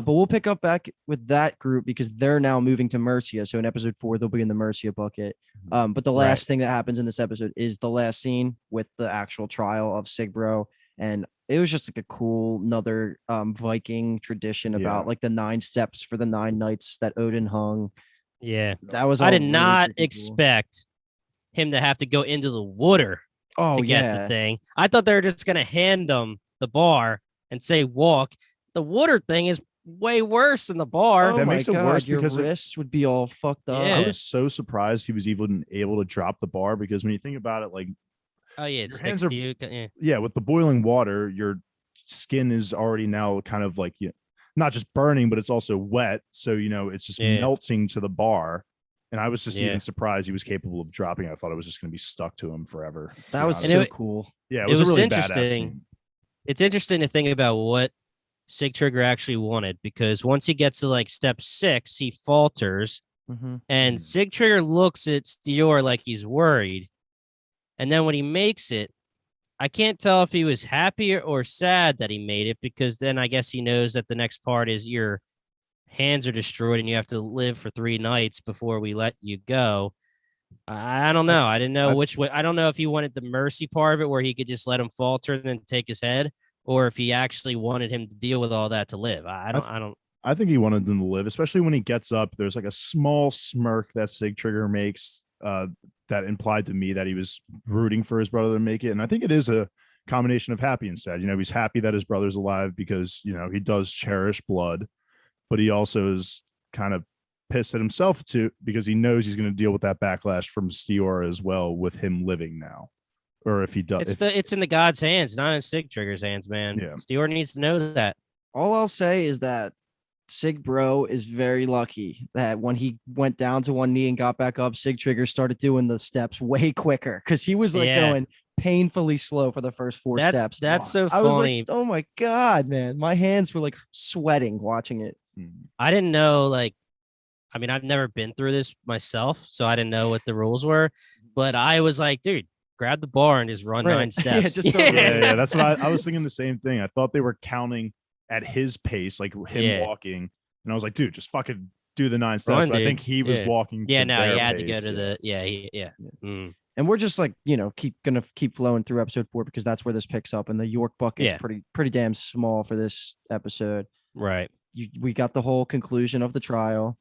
But we'll pick up back with that group because they're now moving to Mercia. So in episode 4, they'll be in the Mercia bucket. But the last thing that happens in this episode is the last scene with the actual trial of Sigbro. And it was just like a cool another Viking tradition about like the 9 steps for the 9 nights that Odin hung. Yeah. That was I did really not cool. expect him to have to go into the water to get the thing. I thought they were just gonna hand them the bar and say walk. The water thing is way worse than the bar. Oh that my makes it God, worse your because wrists would be all fucked up. Yeah. I was so surprised he was even able to drop the bar, because when you think about it, like, Oh yeah, it your sticks hands are- to you. yeah, with the boiling water, your skin is already now kind of like, not just burning, but it's also wet. So, it's just melting to the bar. And I was just even surprised he was capable of dropping. I thought it was just going to be stuck to him forever. That was so cool. Yeah, it was a really badass interesting. scene. It's interesting to think about what Sigtrigger actually wanted, because once he gets to like step 6, he falters, and Sigtrigger looks at Stior like he's worried. And then when he makes it, I can't tell if he was happy or sad that he made it, because then I guess he knows that the next part is your hands are destroyed and you have to live for 3 nights before we let you go. I don't know. I didn't know which way. I don't know if he wanted the mercy part of it where he could just let him falter and then take his head, or if he actually wanted him to deal with all that to live. I don't. I think he wanted them to live, especially when he gets up. There's like a small smirk that Sigtrigger makes that implied to me that he was rooting for his brother to make it. And I think it is a combination of happy and sad. He's happy that his brother's alive because, he does cherish blood, but he also is kind of pissed at himself too, because he knows he's going to deal with that backlash from Stior as well with him living now. Or if he does, it's in the God's hands, not in Sigtrigger's hands, man. Yeah. Stior needs to know that. All I'll say is that Sigbro is very lucky that when he went down to one knee and got back up, Sigtrigger started doing the steps way quicker because he was like going painfully slow for the first four steps. That's so I was funny. like, oh my God, man. My hands were like sweating watching it. I didn't know, I've never been through this myself, so I didn't know what the rules were. But I was like, dude, grab the bar and just run 9 steps. Yeah, that's what I was thinking the same thing. I thought they were counting at his pace, like him walking. And I was like, dude, just fucking do the 9 steps. But I think he was walking. Yeah, no, he had pace. to go to the, And we're just like, gonna keep flowing through episode 4 because that's where this picks up. And the York bucket's pretty damn small for this episode. Right. We got the whole conclusion of the trial.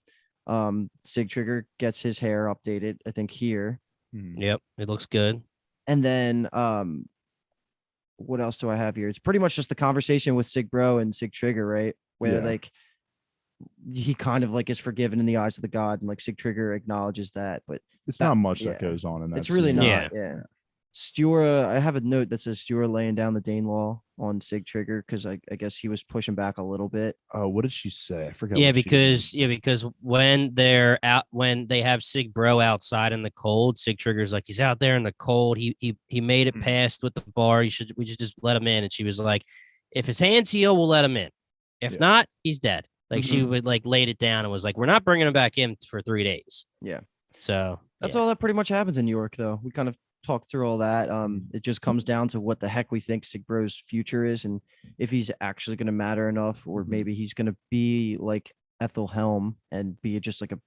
Sigtrigger gets his hair updated, I think, here. Yep, it looks good. And then what else do I have here? It's pretty much just the conversation with Sigbro and Sigtrigger, right? Where he kind of is forgiven in the eyes of the god, and Sigtrigger acknowledges that, but it's not much that goes on in that. It's really scene. not. Yeah. Stura, I have a note that says Stura laying down the Danelaw on Sigtrigger because I guess he was pushing back a little bit. Oh, what did she say? I forgot. Yeah, because when they're out, when they have Sigbro outside in the cold, Sigtrigger's like, he's out there in the cold. He made it past with the bar. We should just let him in. And she was like, if his hands heal, we'll let him in. If not, he's dead. She would laid it down and was like, we're not bringing him back in for 3 days. Yeah. So that's all that pretty much happens in New York, though. We kind of talked through all that. It just comes down to what the heck we think Sigbro's future is, and if he's actually going to matter enough, or maybe he's going to be like Ethel Helm and be just like a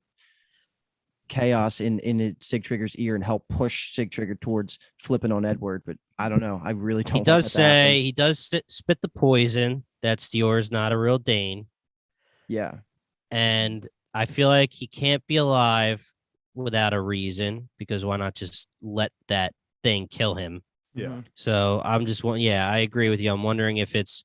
chaos in Sigtrigger's ear and help push Sigtrigger towards flipping on Edward. But I don't know. I really don't. He does say he does spit the poison that Stior is not a real Dane. Yeah, and I feel like he can't be alive without a reason, because why not just let that thing kill him? Yeah. So I'm just I agree with you. I'm wondering if it's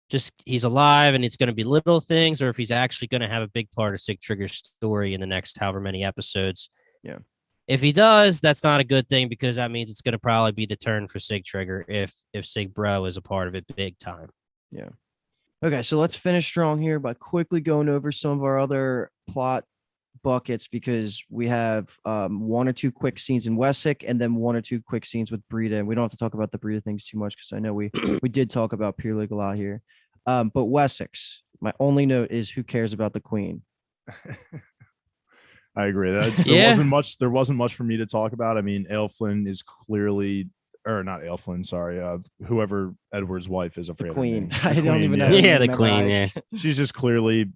just he's alive and it's going to be little things, or if he's actually going to have a big part of Sigtrigger's story in the next however many episodes. Yeah. If he does, that's not a good thing, because that means it's going to probably be the turn for Sigtrigger if Sigbro is a part of it big time. Yeah. Okay, so let's finish strong here by quickly going over some of our other plot buckets, because we have 1 or 2 quick scenes in Wessex and then 1 or 2 quick scenes with Brita. And we don't have to talk about the Brita things too much because I know we did talk about Pierlig a lot here. But Wessex, my only note is, who cares about the Queen? I agree. There wasn't much for me to talk about. I mean, Aelflin is clearly, or not Aelflin, sorry, whoever Edward's wife is, afraid the Queen. The I don't Queen, even know. Yeah, the Queen. Yeah. She's just clearly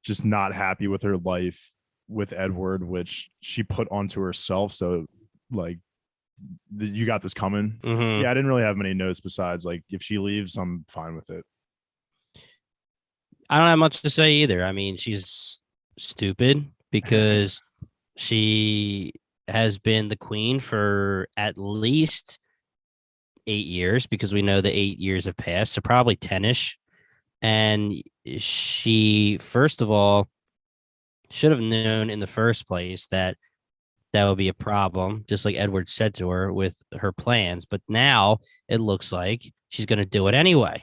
just not happy with her life with Edward, which she put onto herself. So you got this coming. Mm-hmm. Yeah, I didn't really have many notes besides if she leaves, I'm fine with it. I don't have much to say either. I mean, she's stupid because she has been the queen for at least 8 years, because we know the 8 years have passed, so probably 10-ish. And she, first of all, should have known in the first place that would be a problem, just like Edward said to her with her plans. But now it looks like she's going to do it anyway.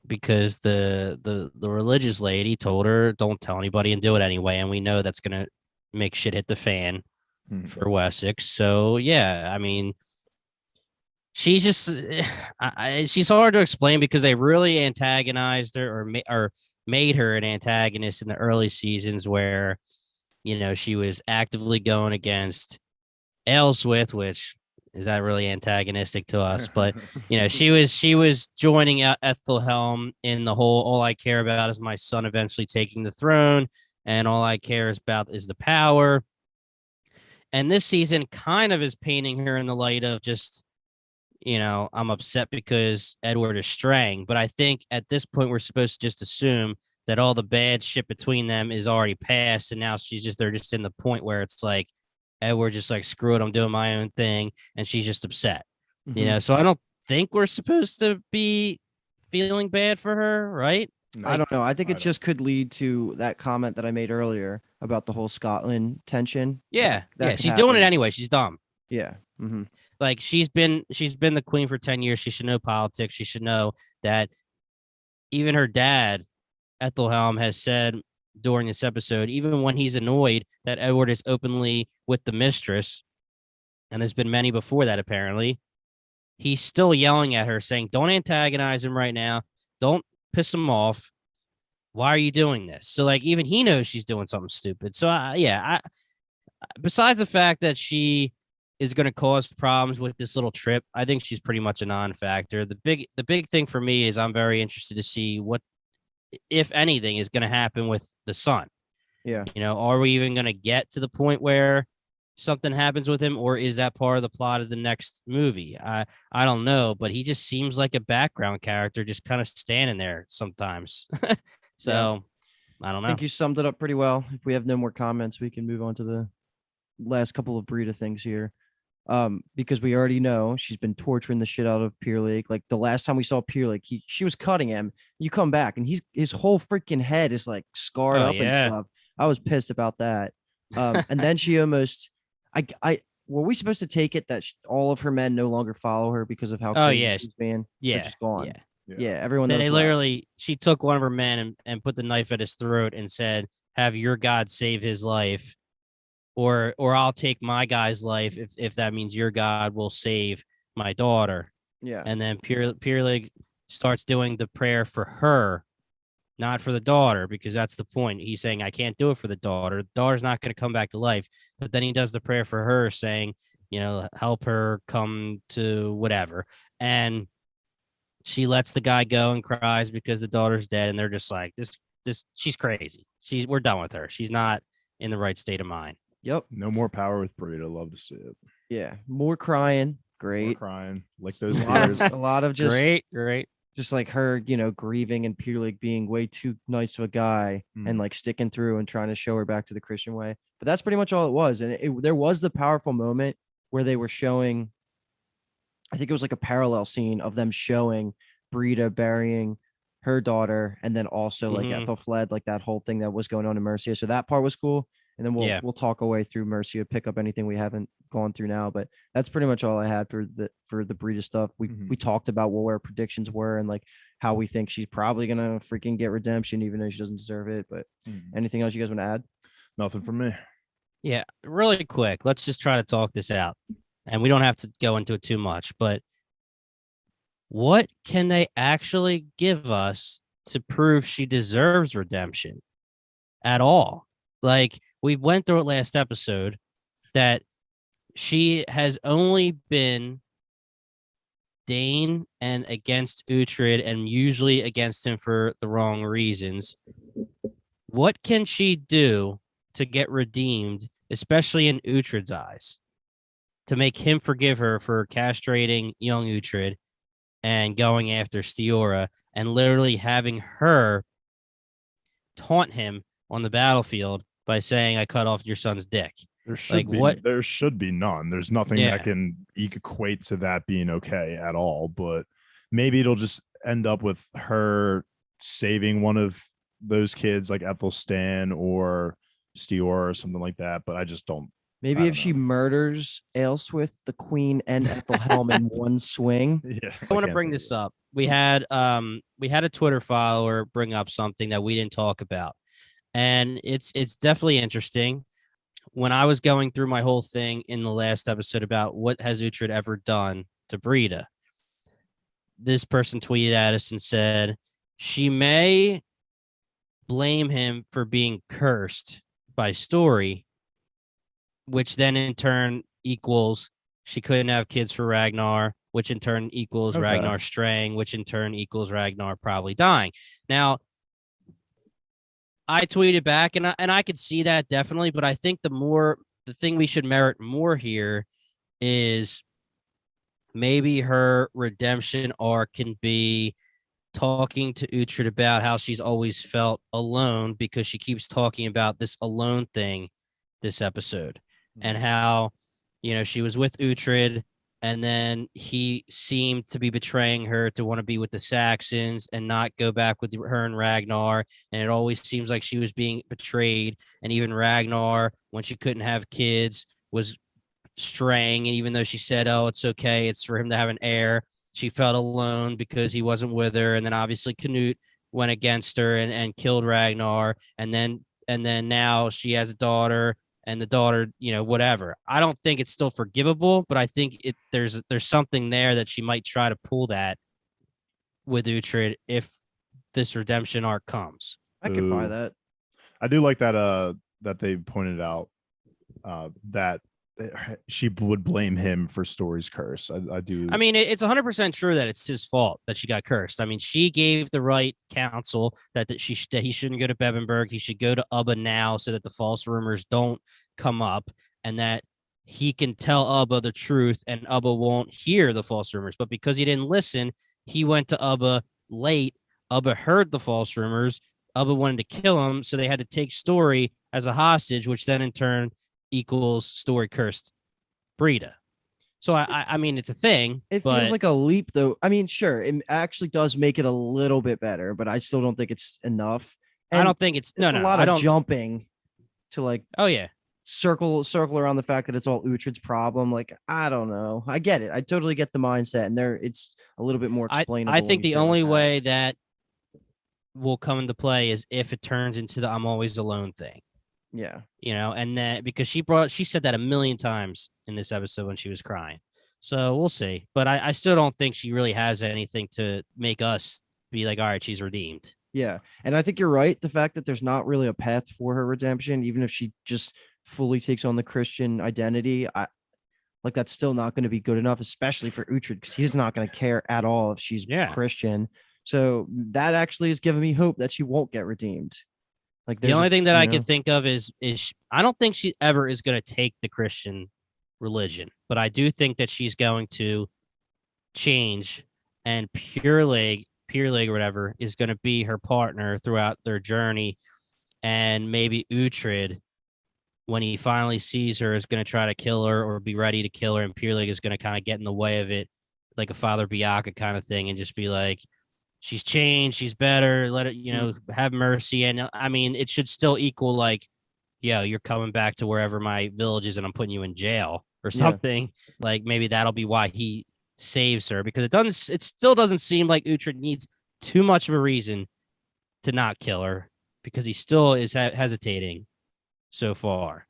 Because the religious lady told her, don't tell anybody and do it anyway. And we know that's going to make shit hit the fan for Wessex. So, yeah, I mean, she's just she's hard to explain, because they really antagonized her or made her an antagonist in the early seasons, where she was actively going against Aelswith, which is that really antagonistic to us, but she was joining Ethelhelm in the whole, all I care about is my son eventually taking the throne, and all I care about is the power. And this season kind of is painting her in the light of just, I'm upset because Edward is straying. But I think at this point, we're supposed to just assume that all the bad shit between them is already past. And now they're just in the point where it's like, Edward just screw it, I'm doing my own thing. And she's just upset. You know, so I don't think we're supposed to be feeling bad for her, right? I don't know. I think I it don't- just could lead to that comment that I made earlier about the whole Scotland tension. Yeah, That yeah. could She's doing it happen. anyway. She's dumb. Yeah. Like she's been the queen for 10 years. She should know politics. She should know that even her dad, Ethelhelm, has said during this episode, even when he's annoyed that Edward is openly with the mistress, and there's been many before that apparently, he's still yelling at her, saying, "Don't antagonize him right now. Don't piss him off. Why are you doing this?" So like even he knows she's doing something stupid. So besides the fact that she is going to cause problems with this little trip, I think she's pretty much a non-factor. The big thing for me is I'm very interested to see what, if anything, is going to happen with the son. Yeah. You know, are we even going to get to the point where something happens with him, or is that part of the plot of the next movie? I don't know, but he just seems like a background character, just kind of standing there sometimes. So I don't I know. think you summed it up pretty well. If we have no more comments, we can move on to the last couple of Brita things here. Because we already know she's been torturing the shit out of Pierlig. Like the last time we saw Pierlig, she was cutting him. You come back and his whole freaking head is like scarred up and stuff. I was pissed about that. And then she almost, were we supposed to take it that all of her men no longer follow her because of how crazy she's being? They're Yeah, just gone. yeah. Yeah, everyone knows. They literally, she took one of her men and put the knife at his throat and said, "Have your God save his life, or I'll take my guy's life if that means your God will save my daughter." Yeah. And then Pierlig starts doing the prayer for her, not for the daughter, because that's the point. He's saying, "I can't do it for the daughter. The daughter's not going to come back to life." But then he does the prayer for her, saying, you know, help her come to whatever. And she lets the guy go and cries because the daughter's dead. And they're just like, she's crazy. We're done with her. She's not in the right state of mind. Yep. No more power with Brita. Love to see it. Yeah. More crying. Great. More crying. Like those a lot, tears. a lot of just great. Just like her, you know, grieving and Pierlig being way too nice to a guy and like sticking through and trying to show her back to the Christian way. But that's pretty much all it was. And there was the powerful moment where they were showing, I think it was like a parallel scene of them showing Brita burying her daughter, and then also like Ethelfled, like that whole thing that was going on in Mercia. So that part was cool. And then we'll talk our way through Mercia, pick up anything we haven't gone through now. But that's pretty much all I had for the Brita stuff. We talked about what our predictions were and like how we think she's probably gonna freaking get redemption, even though she doesn't deserve it. But anything else you guys want to add? Nothing from me. Yeah, really quick. Let's just try to talk this out. And we don't have to go into it too much, but what can they actually give us to prove she deserves redemption at all? Like, we went through it last episode that she has only been Dane and against Uhtred, and usually against him for the wrong reasons. What can she do to get redeemed, especially in Uhtred's eyes, to make him forgive her for castrating young Uhtred and going after Stiora and literally having her taunt him on the battlefield by saying, "I cut off your son's dick"? There should be none. There's nothing that can equate to that being okay at all. But maybe it'll just end up with her saving one of those kids, like Ethelstan or Stiora or something like that. But I just don't. Maybe if she murders Aelswith, the queen, and Ethelhelm in one swing. Yeah, I want to bring this up. We had a Twitter follower bring up something that we didn't talk about, and it's definitely interesting. When I was going through my whole thing in the last episode about what has Uhtred ever done to Brita, this person tweeted at us and said she may blame him for being cursed by Story, which then in turn equals she couldn't have kids for Ragnar, which in turn equals Ragnar straying, which in turn equals Ragnar probably dying. Now, I tweeted back, and I could see that definitely, but I think the thing we should merit more here is maybe her redemption arc can be talking to Uhtred about how she's always felt alone, because she keeps talking about this alone thing this episode, and how, you know, she was with Uhtred and then he seemed to be betraying her to want to be with the Saxons and not go back with her and Ragnar. And it always seems like she was being betrayed. And even Ragnar, when she couldn't have kids, was straying. And even though she said, "Oh, it's okay, it's for him to have an heir," she felt alone because he wasn't with her. And then obviously Canute went against her and killed Ragnar. And then now she has a daughter, and the daughter, whatever. I don't think it's still forgivable, but I think there's something there that she might try to pull that with Uhtred if this redemption arc comes. I could buy Ooh. that. I do like that that they pointed out that she would blame him for Story's curse. I do. I mean, it's 100% true that it's his fault that she got cursed. I mean, she gave the right counsel that he shouldn't go to Bebenberg. He should go to Ubba now so that the false rumors don't come up, and that he can tell Ubba the truth and Ubba won't hear the false rumors. But because he didn't listen, he went to Ubba late. Ubba heard the false rumors. Ubba wanted to kill him, so they had to take Story as a hostage, which then in turn equals Story cursed Brita. So I mean, it's a thing. It but feels like a leap, though. I mean, sure, it actually does make it a little bit better, but I still don't think it's enough. I don't think it's a lot I of don't. jumping to like Oh yeah, circle around the fact that it's all Uhtred's problem. Like, I don't know. I get it. I totally get the mindset, and it's a little bit more explainable. I think when you the say it like only that. way that will come into play is if it turns into the "I'm always alone" thing. Yeah. And that because she said that a million times in this episode when she was crying. So we'll see. But I still don't think she really has anything to make us be like, all right, she's redeemed. Yeah. And I think you're right. The fact that there's not really a path for her redemption, even if she just fully takes on the Christian identity, like that's still not going to be good enough, especially for Uhtred, because he's not going to care at all if she's Christian. So that actually is giving me hope that she won't get redeemed. Like the only thing that I could think of is I don't think she ever is going to take the Christian religion, but I do think that she's going to change, and Pierlig or whatever is going to be her partner throughout their journey. And maybe Uhtred, when he finally sees her, is going to try to kill her or be ready to kill her, and Pierlig is going to kind of get in the way of it, like a Father Biaka kind of thing, and just be like, she's changed, she's better, let it, have mercy. And I mean, it should still equal like, you're coming back to wherever my village is and I'm putting you in jail or something. Yeah. Like maybe that'll be why he saves her, because it still doesn't seem like Uhtred needs too much of a reason to not kill her, because he still is hesitating so far.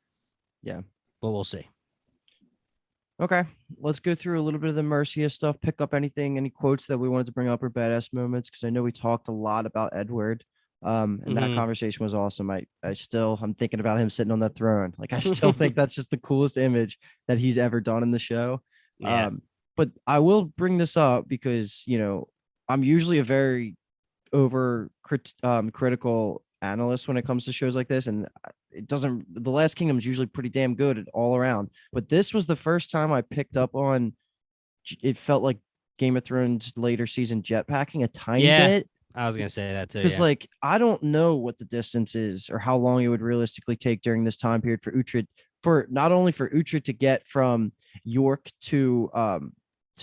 Yeah. But we'll see. Okay, let's go through a little bit of the Mercia stuff, pick up any quotes that we wanted to bring up or badass moments, because I know we talked a lot about Edward, and that conversation was awesome. I'm thinking about him sitting on that throne. Like, I still think that's just the coolest image that he's ever done in the show. Yeah. But I will bring this up because, I'm usually a very critical analyst when it comes to shows like this, and The Last Kingdom is usually pretty damn good all around, but this was the first time I picked up on it. Felt like Game of Thrones later season jetpacking a tiny bit. I was gonna say that too, because like I don't know what the distance is or how long it would realistically take during this time period for Uhtred, for not only for Uhtred to get from York to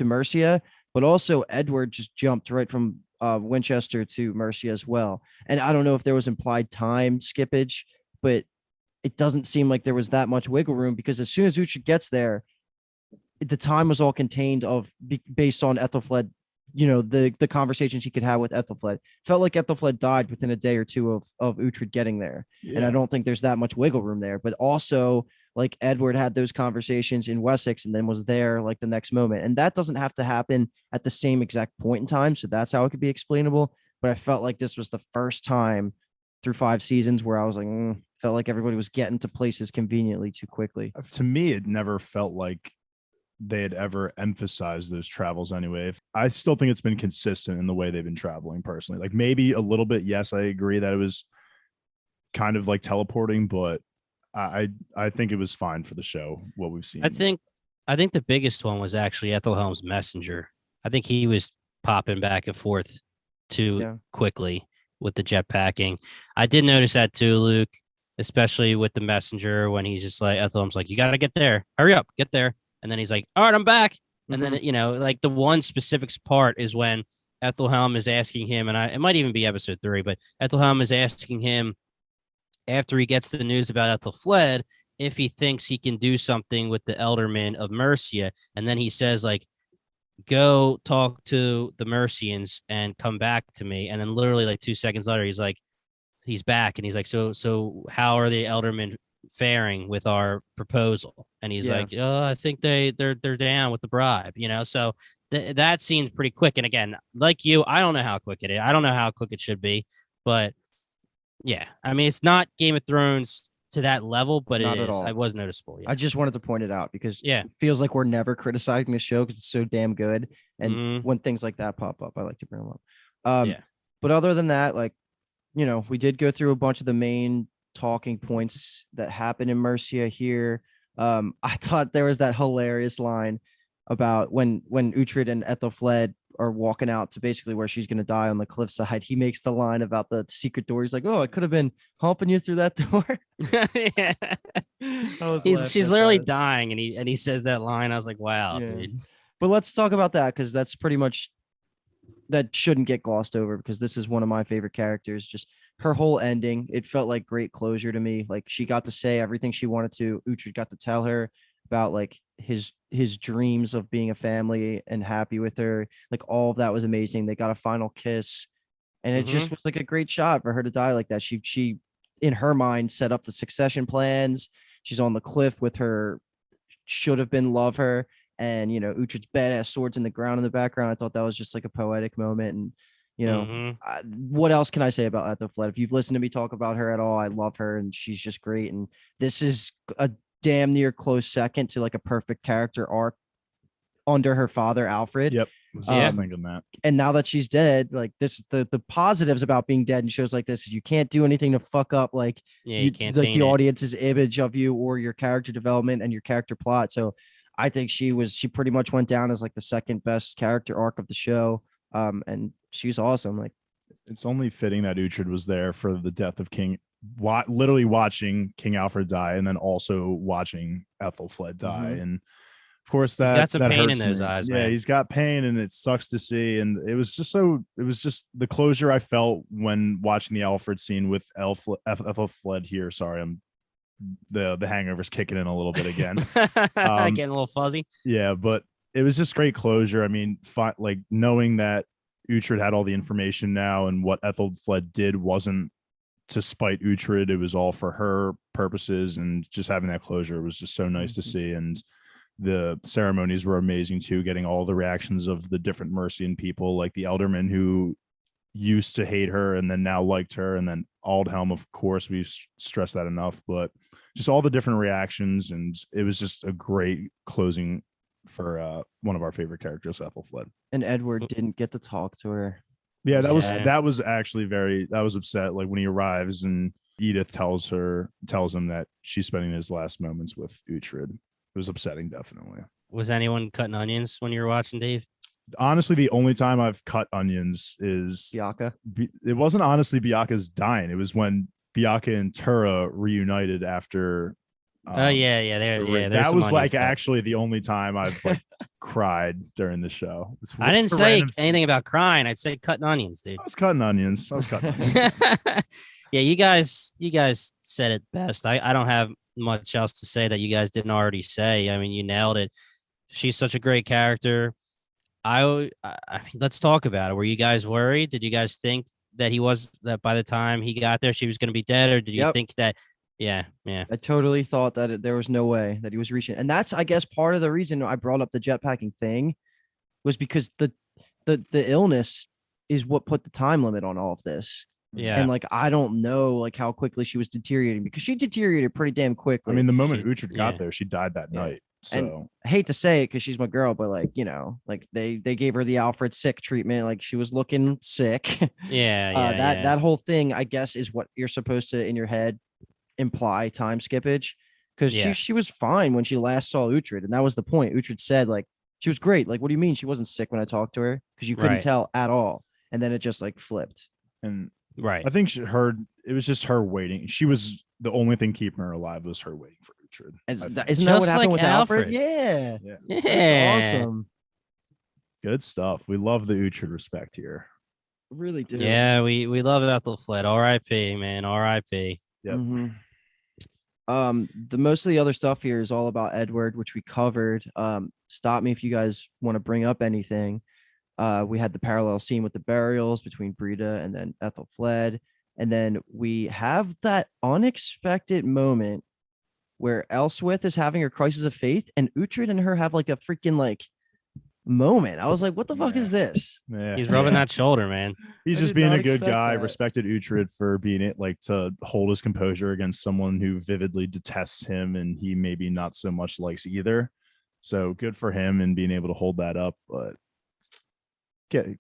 Mercia, but also Edward just jumped right from Winchester to Mercia as well. And I don't know if there was implied time skippage, but it doesn't seem like there was that much wiggle room, because as soon as Uhtred gets there, the time was all contained based on Ethelfled, the conversations he could have with Ethelfled. Felt like Ethelfled died within a day or two of Uhtred getting there. Yeah. And I don't think there's that much wiggle room there, but also like Edward had those conversations in Wessex and then was there like the next moment. And that doesn't have to happen at the same exact point in time. So that's how it could be explainable. But I felt like this was the first time through 5 seasons where I was like, felt like everybody was getting to places conveniently too quickly. To me, it never felt like they had ever emphasized those travels anyway. I still think it's been consistent in the way they've been traveling personally. Like maybe a little bit. Yes, I agree that it was kind of like teleporting, but I think it was fine for the show, what we've seen. I think the biggest one was actually Ethelhelm's messenger. I think he was popping back and forth too quickly with the jetpacking. I did notice that too, Luke, especially with the messenger when he's just like, Ethelhelm's like, you got to get there. Hurry up, get there. And then he's like, all right, I'm back. And then, like the one specific part is when Ethelhelm is asking him, and it might even be episode 3, but Ethelhelm is asking him after he gets the news about Ethelfled if he thinks he can do something with the Eldermen of Mercia. And then he says, like, go talk to the Mercians and come back to me. And then literally like 2 seconds later, he's back and he's like, so how are the Eldermen faring with our proposal? And he's like, oh, I think they're down with the bribe, so that seems pretty quick. And again, like you, I don't know how quick it is. I don't know how quick it should be, but yeah, I mean, it's not Game of Thrones to that level, but Not it at is. all. I was noticeable. Yeah. I just wanted to point it out because Yeah. it feels like we're never criticizing the show because it's so damn good. And Mhm. when things like that pop up, I like to bring them up. Yeah. But other than that, like, we did go through a bunch of the main talking points that happened in Mercia here. I thought there was that hilarious line about when Uhtred and Ethelfled are walking out to basically where she's going to die on the cliffside. He makes the line about the secret door. He's like, oh, I could have been humping you through that door. Yeah. She's literally dying, and he says that line. I was like, wow, Yeah. dude. But let's talk about that because that's pretty much that shouldn't get glossed over because this is one of my favorite characters. Just her whole ending, it felt like great closure to me. Like she got to say everything she wanted to. Uhtred got to tell her about like his dreams of being a family and happy with her. Like all of that was amazing. They got a final kiss, and it just was like a great shot for her to die like that. She in her mind set up the succession plans. She's on the cliff with her should have been love her. And Uhtred's badass swords in the ground in the background. I thought that was just like a poetic moment. And what else can I say about Ethelfled? If you've listened to me talk about her at all, I love her and she's just great. And this is a damn near close second to like a perfect character arc under her father Alfred. Yep. I was just thinking that. And now that she's dead, like this, the positives about being dead in shows like this is you can't do anything to fuck up like you can't like the audience's image of you or your character development and your character plot. So I think she pretty much went down as like the second best character arc of the show. And she's awesome. Like it's only fitting that Uhtred was there for the death of King, literally watching King Alfred die and then also watching Ethelfled die. And of course that he's got some that pain in hurts those me. eyes, Yeah, man. he's got pain and it sucks to see. And it was just the closure I felt when watching the Alfred scene with Ethelfled here. Sorry, the hangover's kicking in a little bit again. Getting a little fuzzy. Yeah, but it was just great closure. I mean, like knowing that Uhtred had all the information now and what Ethelfled did wasn't to spite Uhtred. It was all for her purposes, and just having that closure was just so nice to see. And the ceremonies were amazing too, getting all the reactions of the different Mercian people, like the Eldermen who used to hate her and then now liked her, and then Aldhelm, of course, we've stressed that enough, but just all the different reactions. And it was just a great closing for one of our favorite characters, Ethelfled. And Edward didn't get to talk to her. Yeah, that was actually that was upset. Like when he arrives and Edith tells him that she's spending his last moments with Uhtred. It was upsetting, definitely. Was anyone cutting onions when you were watching, Dave? Honestly, the only time I've cut onions is Bianca. It wasn't honestly Bianca's dying. It was when Bianca and Tura reunited after. That was like actually the only time I've like cried during the show. I didn't say anything about crying. I'd say cutting onions, dude. I was cutting onions. Yeah, you guys said it best. I don't have much else to say that you guys didn't already say. I mean, you nailed it. She's such a great character. I mean, let's talk about it. Were you guys worried? Did you guys think that that by the time he got there, she was going to be dead? Or did you think that? Yeah. I totally thought that there was no way that he was reaching. And that's, I guess, part of the reason I brought up the jetpacking thing was because the illness is what put the time limit on all of this. Yeah. And like, I don't know like how quickly she was deteriorating because she deteriorated pretty damn quickly. I mean, the moment Uhtred got there, she died that night. So and I hate to say it because she's my girl, but like, like they gave her the Alfred sick treatment. Like she was looking sick. That whole thing, I guess, is what you're supposed to in your head imply time skippage, because she was fine when she last saw Uhtred, and that was the point. Uhtred said like she was great. Like, what do you mean she wasn't sick when I talked to her? Because you couldn't tell at all, and then it just like flipped. And I think it was just her waiting. She was the only thing keeping her alive was her waiting for Uhtred. Isn't that what happened with Alfred? Yeah. That's awesome. Good stuff. We love the Uhtred respect here. Really do. Yeah, we love Ethel Fled. R.I.P. man. R.I.P. Yep. Mhm. The most of the other stuff here is all about Edward, which we covered. Stop me if you guys want to bring up anything. We had the parallel scene with the burials between Brita and then Ethel Fled. And then we have that unexpected moment where Elswith is having her crisis of faith, and Uhtred and her have like a freaking like moment. I was like, what the fuck is this? Yeah. He's rubbing that shoulder, man. He's I just did being not a good expect guy, that. respected Uhtred for being it, like to hold his composure against someone who vividly detests him and he maybe not so much likes either. So good for him and being able to hold that up. But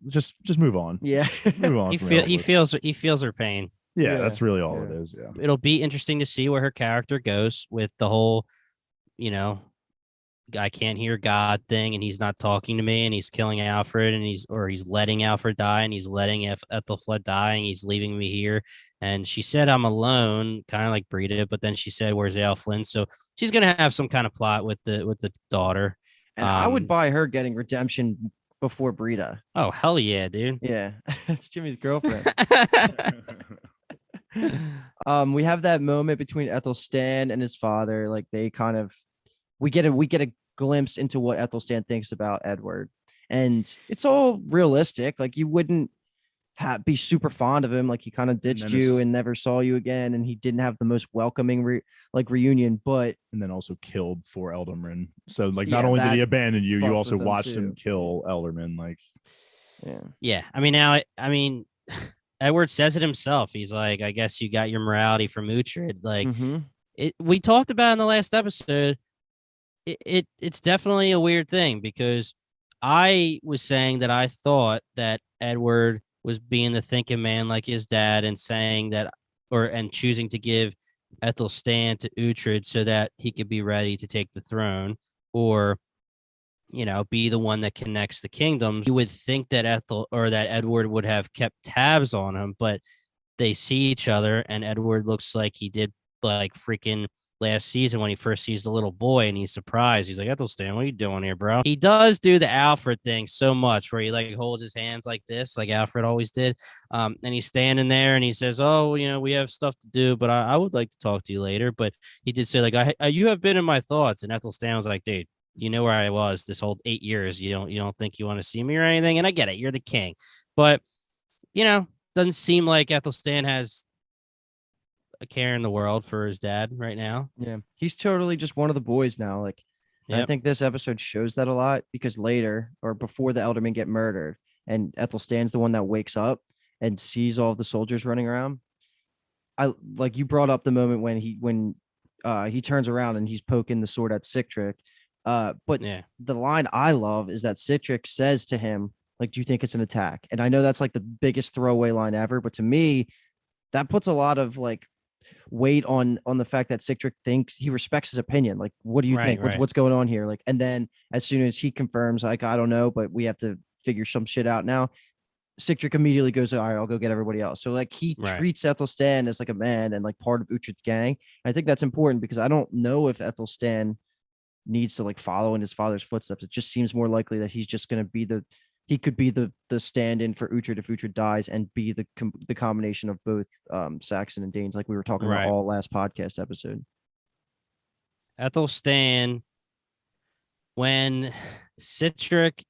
just move on. Yeah. Move on. He from feels her pain. Yeah, Yeah, that's really all it yeah. is. Yeah. It'll be interesting to see where her character goes with the whole, you know, I can't hear God thing, and he's not talking to me, and he's killing Alfred, and he's letting Alfred die, and he's letting Ethelflaed die, and he's leaving me here. And she said I'm alone, kind of like Brita, but then she said, "Where's Alflin?" So she's gonna have some kind of plot with the daughter. And I would buy her getting redemption before Brita. Oh hell yeah, dude! Yeah. That's Jimmy's girlfriend. We have that moment between Ethelstan and his father. Like they kind of we get a glimpse into what Ethelstan thinks about Edward. And it's all realistic. Like you wouldn't be super fond of him. Like he kind of ditched you and never saw you again, and he didn't have the most welcoming reunion. But and then also killed 4 Eldermen. So like Yeah, not only did that he abandon you, you fucked also with him, watched him too. kill Eldermen. Like yeah, Yeah, I mean now, Edward says it himself. He's like, I guess you got your morality from Uhtred. Like Mhm. we talked about in the last episode. It's definitely a weird thing because I was saying that I thought that Edward was being the thinking man like his dad and saying that and choosing to give Ethelstan to Uhtred so that he could be ready to take the throne or be the one that connects the kingdoms. You would think that Edward would have kept tabs on him, but they see each other and Edward looks like he did like freaking last season when he first sees the little boy and he's surprised. He's like, Ethelstan, what are you doing here, bro? He does do the Alfred thing so much where he like holds his hands like this, like Alfred always did. And he's standing there and he says, oh, we have stuff to do, but I would like to talk to you later. But he did say like, you have been in my thoughts. And Ethelstan was like, dude, you know where I was this whole 8 years. You don't think you want to see me or anything. And I get it. You're the king, but doesn't seem like Ethelstan has a care in the world for his dad right now. Yeah. He's totally just one of the boys now. Like I think this episode shows that a lot because later or before the Eldermen get murdered and Ethelstan's the one that wakes up and sees all the soldiers running around. I like you brought up the moment when he turns around and he's poking the sword at Citric. But the line I love is that Citric says to him, like, do you think it's an attack? And I know that's like the biggest throwaway line ever, but to me, that puts a lot of like weight on the fact that Citric thinks he respects his opinion. Like, what do you think? What's going on here? Like, and then as soon as he confirms, like, I don't know, but we have to figure some shit out now. Citric immediately goes, all right, I'll go get everybody else. So like he treats Ethelstan as like a man and like part of Uhtred's gang. I think that's important because I don't know if Ethelstan needs to like follow in his father's footsteps. It just seems more likely that he's just going to be he could be the stand-in for Uhtred if Uhtred dies and be the combination of both Saxon and Danes, like we were talking about all last podcast episode. Ethelstan, when Citric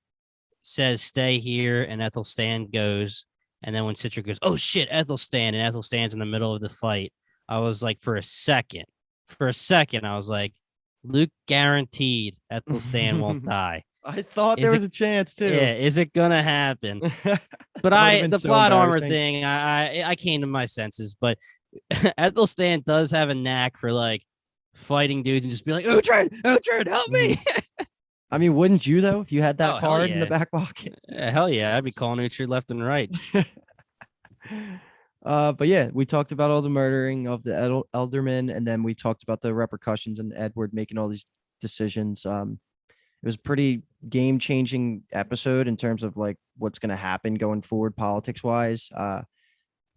says stay here and Ethelstan goes, and then when Citric goes, oh shit, Ethelstan, and Ethelstan's in the middle of the fight, I was like, for a second, I was like, Luke guaranteed Ethelstan won't die. I thought there was a chance too. Yeah, is it gonna happen? But the plot armor thing, I came to my senses. But Ethelstan does have a knack for like fighting dudes and just be like, Uhtred, help me. I mean, wouldn't you though if you had that card in the back pocket? Hell yeah, I'd be calling Uhtred left and right. But yeah, we talked about all the murdering of the Eldermen, and then we talked about the repercussions and Edward making all these decisions. It was a pretty game-changing episode in terms of like what's going to happen going forward politics-wise. I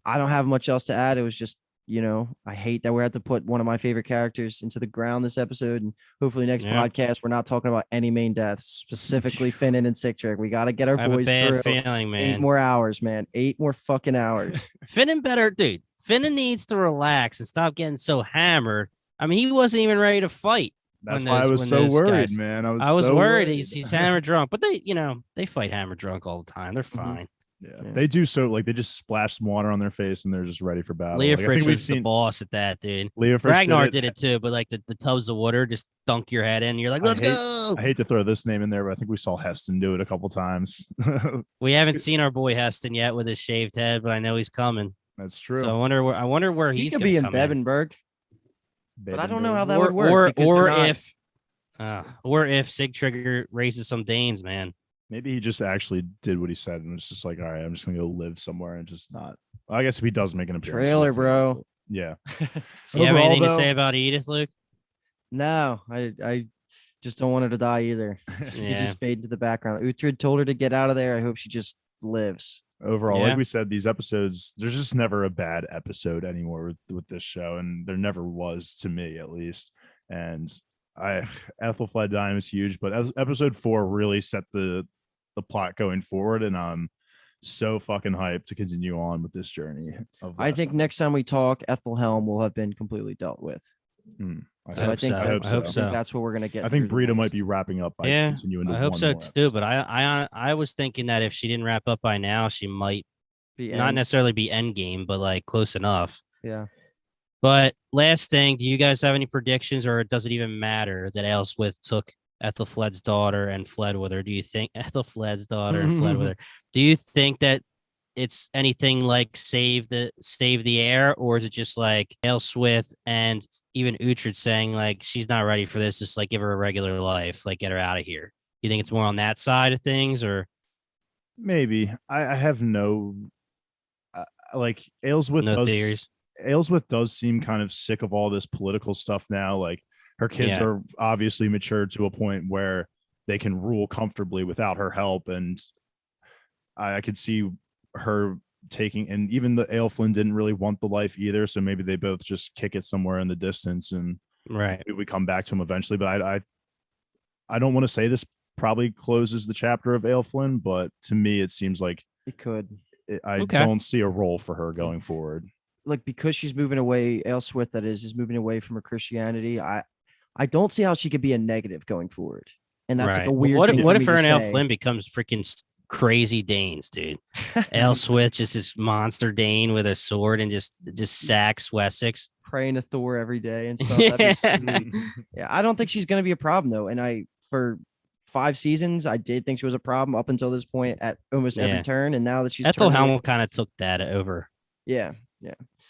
don't have much else to add. It was just, I hate that we have to put one of my favorite characters into the ground this episode. And hopefully next Yeah. podcast, we're not talking about any main deaths, specifically Finnan and Sigtrig. We got to get our I have a boys bad through feeling, 8 man. more hours, man. 8 more fucking hours. Finnan better, dude. Finnan needs to relax and stop getting so hammered. I mean, he wasn't even ready to fight. That's when why I those- was when so those worried, guys- man. I was so worried. He's hammered drunk, but they fight hammered drunk all the time. They're Mhm. fine. Yeah, they do. So like they just splash some water on their face and they're just ready for battle. Leah Like, I Fritz think we've was the seen boss at that, dude. Leah Fritz Ragnar did it too, but like the tubs of water just dunk your head in. You're like, let's go. I hate to throw this name in there, but I think we saw Heston do it a couple times. We haven't seen our boy Heston yet with his shaved head, but I know he's coming. That's true. So I wonder where He he's could gonna be in come in. Bebenberg, but I don't know how that or, would work. because or they're not- if Sigtrigger raises some Danes, man. Maybe he just actually did what he said and it's just like, all right, I'm just gonna go live somewhere and just not. Well, I guess if he does make an appearance, Trailer, that's it. bro. Yeah. Do you have Overall, anything to though- say about Edith, Luke? No, I just don't want her to die either. She could Yeah. just fade to the background. Uhtred told her to get out of there. I hope she just lives. Overall, Yeah. like we said, these episodes, there's just never a bad episode anymore with this show, and there never was to me at least. And Ethelflaed dying is huge, but as episode 4 really set the plot going forward, and I'm so fucking hyped to continue on with this journey. I think next time we talk, Ethelhelm will have been completely dealt with. I So I hope think so. I hope I hope so. so. that's what we're gonna get. I think through the Brita next- might be wrapping up by Yeah, continuing to I hope one so more too. episode. But I was thinking that if she didn't wrap up by now, she might be not end. necessarily be endgame, but like close enough. Yeah. But last thing, do you guys have any predictions, or does it even matter that Aelswith took Ethelflaed's daughter and fled with her? Do you think Ethelflaed's daughter and fled with her? Do you think that it's anything like save the heir, or is it just like Aelswith and even Uhtred saying like she's not ready for this, just like give her a regular life, like get her out of here? You think it's more on that side of things, or Maybe I have no like Aelswith no does. theories? Aelswith does seem kind of sick of all this political stuff now. Like her kids Yeah. are obviously matured to a point where they can rule comfortably without her help, and I could see her taking. And even the Aelflin didn't really want the life either, so maybe they both just kick it somewhere in the distance, and Right. maybe we come back to him eventually. But I don't want to say this probably closes the chapter of Aelflin, but to me it seems like It could. I Okay. don't see a role for her going forward. Like because she's moving away, Aelswith that is moving away from her Christianity. I don't see how she could be a negative going forward. And that's like a Well, weird what thing if, for what me if her to and say. Aelflin becomes freaking crazy Danes, dude? Aelswith is this monster Dane with a sword and just sacks Wessex. Praying to Thor every day and stuff. That'd be sweet. Yeah, I don't think she's gonna be a problem though. And for 5 seasons, I did think she was a problem up until this point at almost Yeah. every turn. And now that she's turned Ethelhelm kind of took that over. yeah,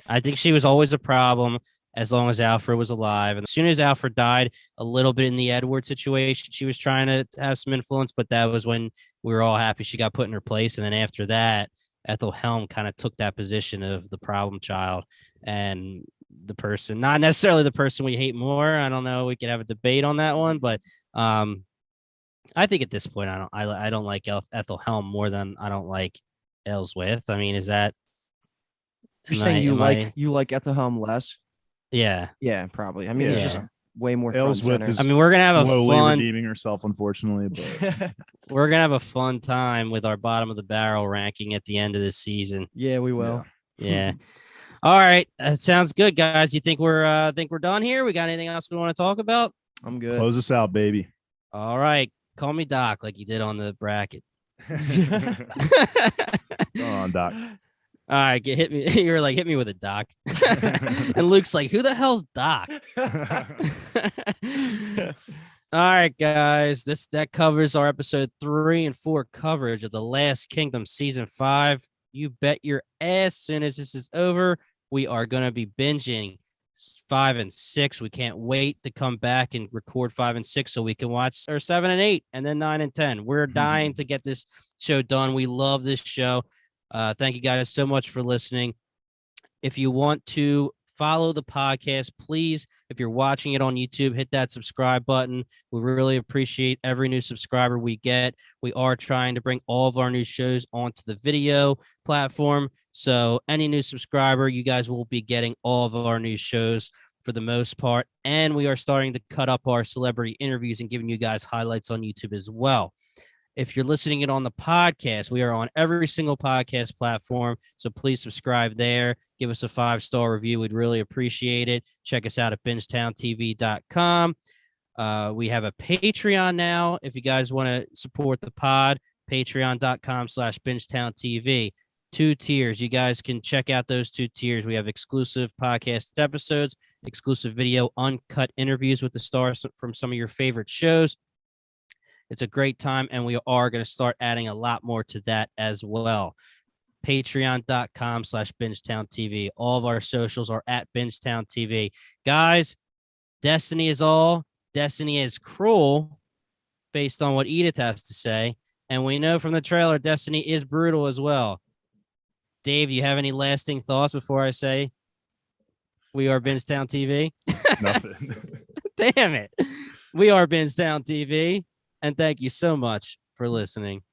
I think she was always a problem as long as Alfred was alive. And as soon as Alfred died, a little bit in the Edward situation, she was trying to have some influence, but that was when we were all happy she got put in her place. And then after that, Ethelhelm kind of took that position of the problem child and the person, not necessarily the person we hate more. I don't know. We could have a debate on that one, but I think at this point, I don't like Ethelhelm more than I don't like Aelswith. I mean, is that you're am saying I- you am like I- you like Ethelhelm less? yeah. Yeah, probably. I mean, he's just Yeah. way more front and Aelswith center. is I mean, we're gonna have a slowly fun. redeeming herself, unfortunately. But We're gonna have a fun time with our bottom of the barrel ranking at the end of this season. yeah, we will. Yeah. All right. That sounds good, guys. You think we're done here? We got anything else we want to talk about? I'm good. close us out, baby. All right. Call me Doc, like you did on the bracket. Go on, Doc. All right, hit me. You were like, hit me with a Doc. And Luke's like, who the hell's Doc? All right, guys. That covers our episode 3 and 4 coverage of The Last Kingdom season 5. You bet your ass soon as this is over, we are gonna be binging 5 and 6. We can't wait to come back and record 5 and 6 so we can watch our 7 and 8 and then 9 and 10. We're dying to get this show done. We love this show. Thank you guys so much for listening. If you want to follow the podcast. Please, if you're watching it on YouTube, hit that subscribe button. We really appreciate every new subscriber we get. We are trying to bring all of our new shows onto the video platform. So any new subscriber, you guys will be getting all of our new shows for the most part. And we are starting to cut up our celebrity interviews and giving you guys highlights on YouTube as well. If you're listening it on the podcast, we are on every single podcast platform. So please subscribe there. Give us a 5-star review. We'd really appreciate it. Check us out at BingetownTV.com. We have a Patreon now. If you guys want to support the pod, patreon.com/BingetownTV. 2 tiers. You guys can check out those 2 tiers. We have exclusive podcast episodes, exclusive video, uncut interviews with the stars from some of your favorite shows. It's a great time, and we are going to start adding a lot more to that as well. Patreon.com/BingetownTV. All of our socials are at BingetownTV. Guys, destiny is all. Destiny is cruel, based on what Edith has to say. And we know from the trailer, destiny is brutal as well. Dave, do you have any lasting thoughts before I say we are Bingetown TV? Nothing. Damn it. We are Bingetown TV. And thank you so much for listening.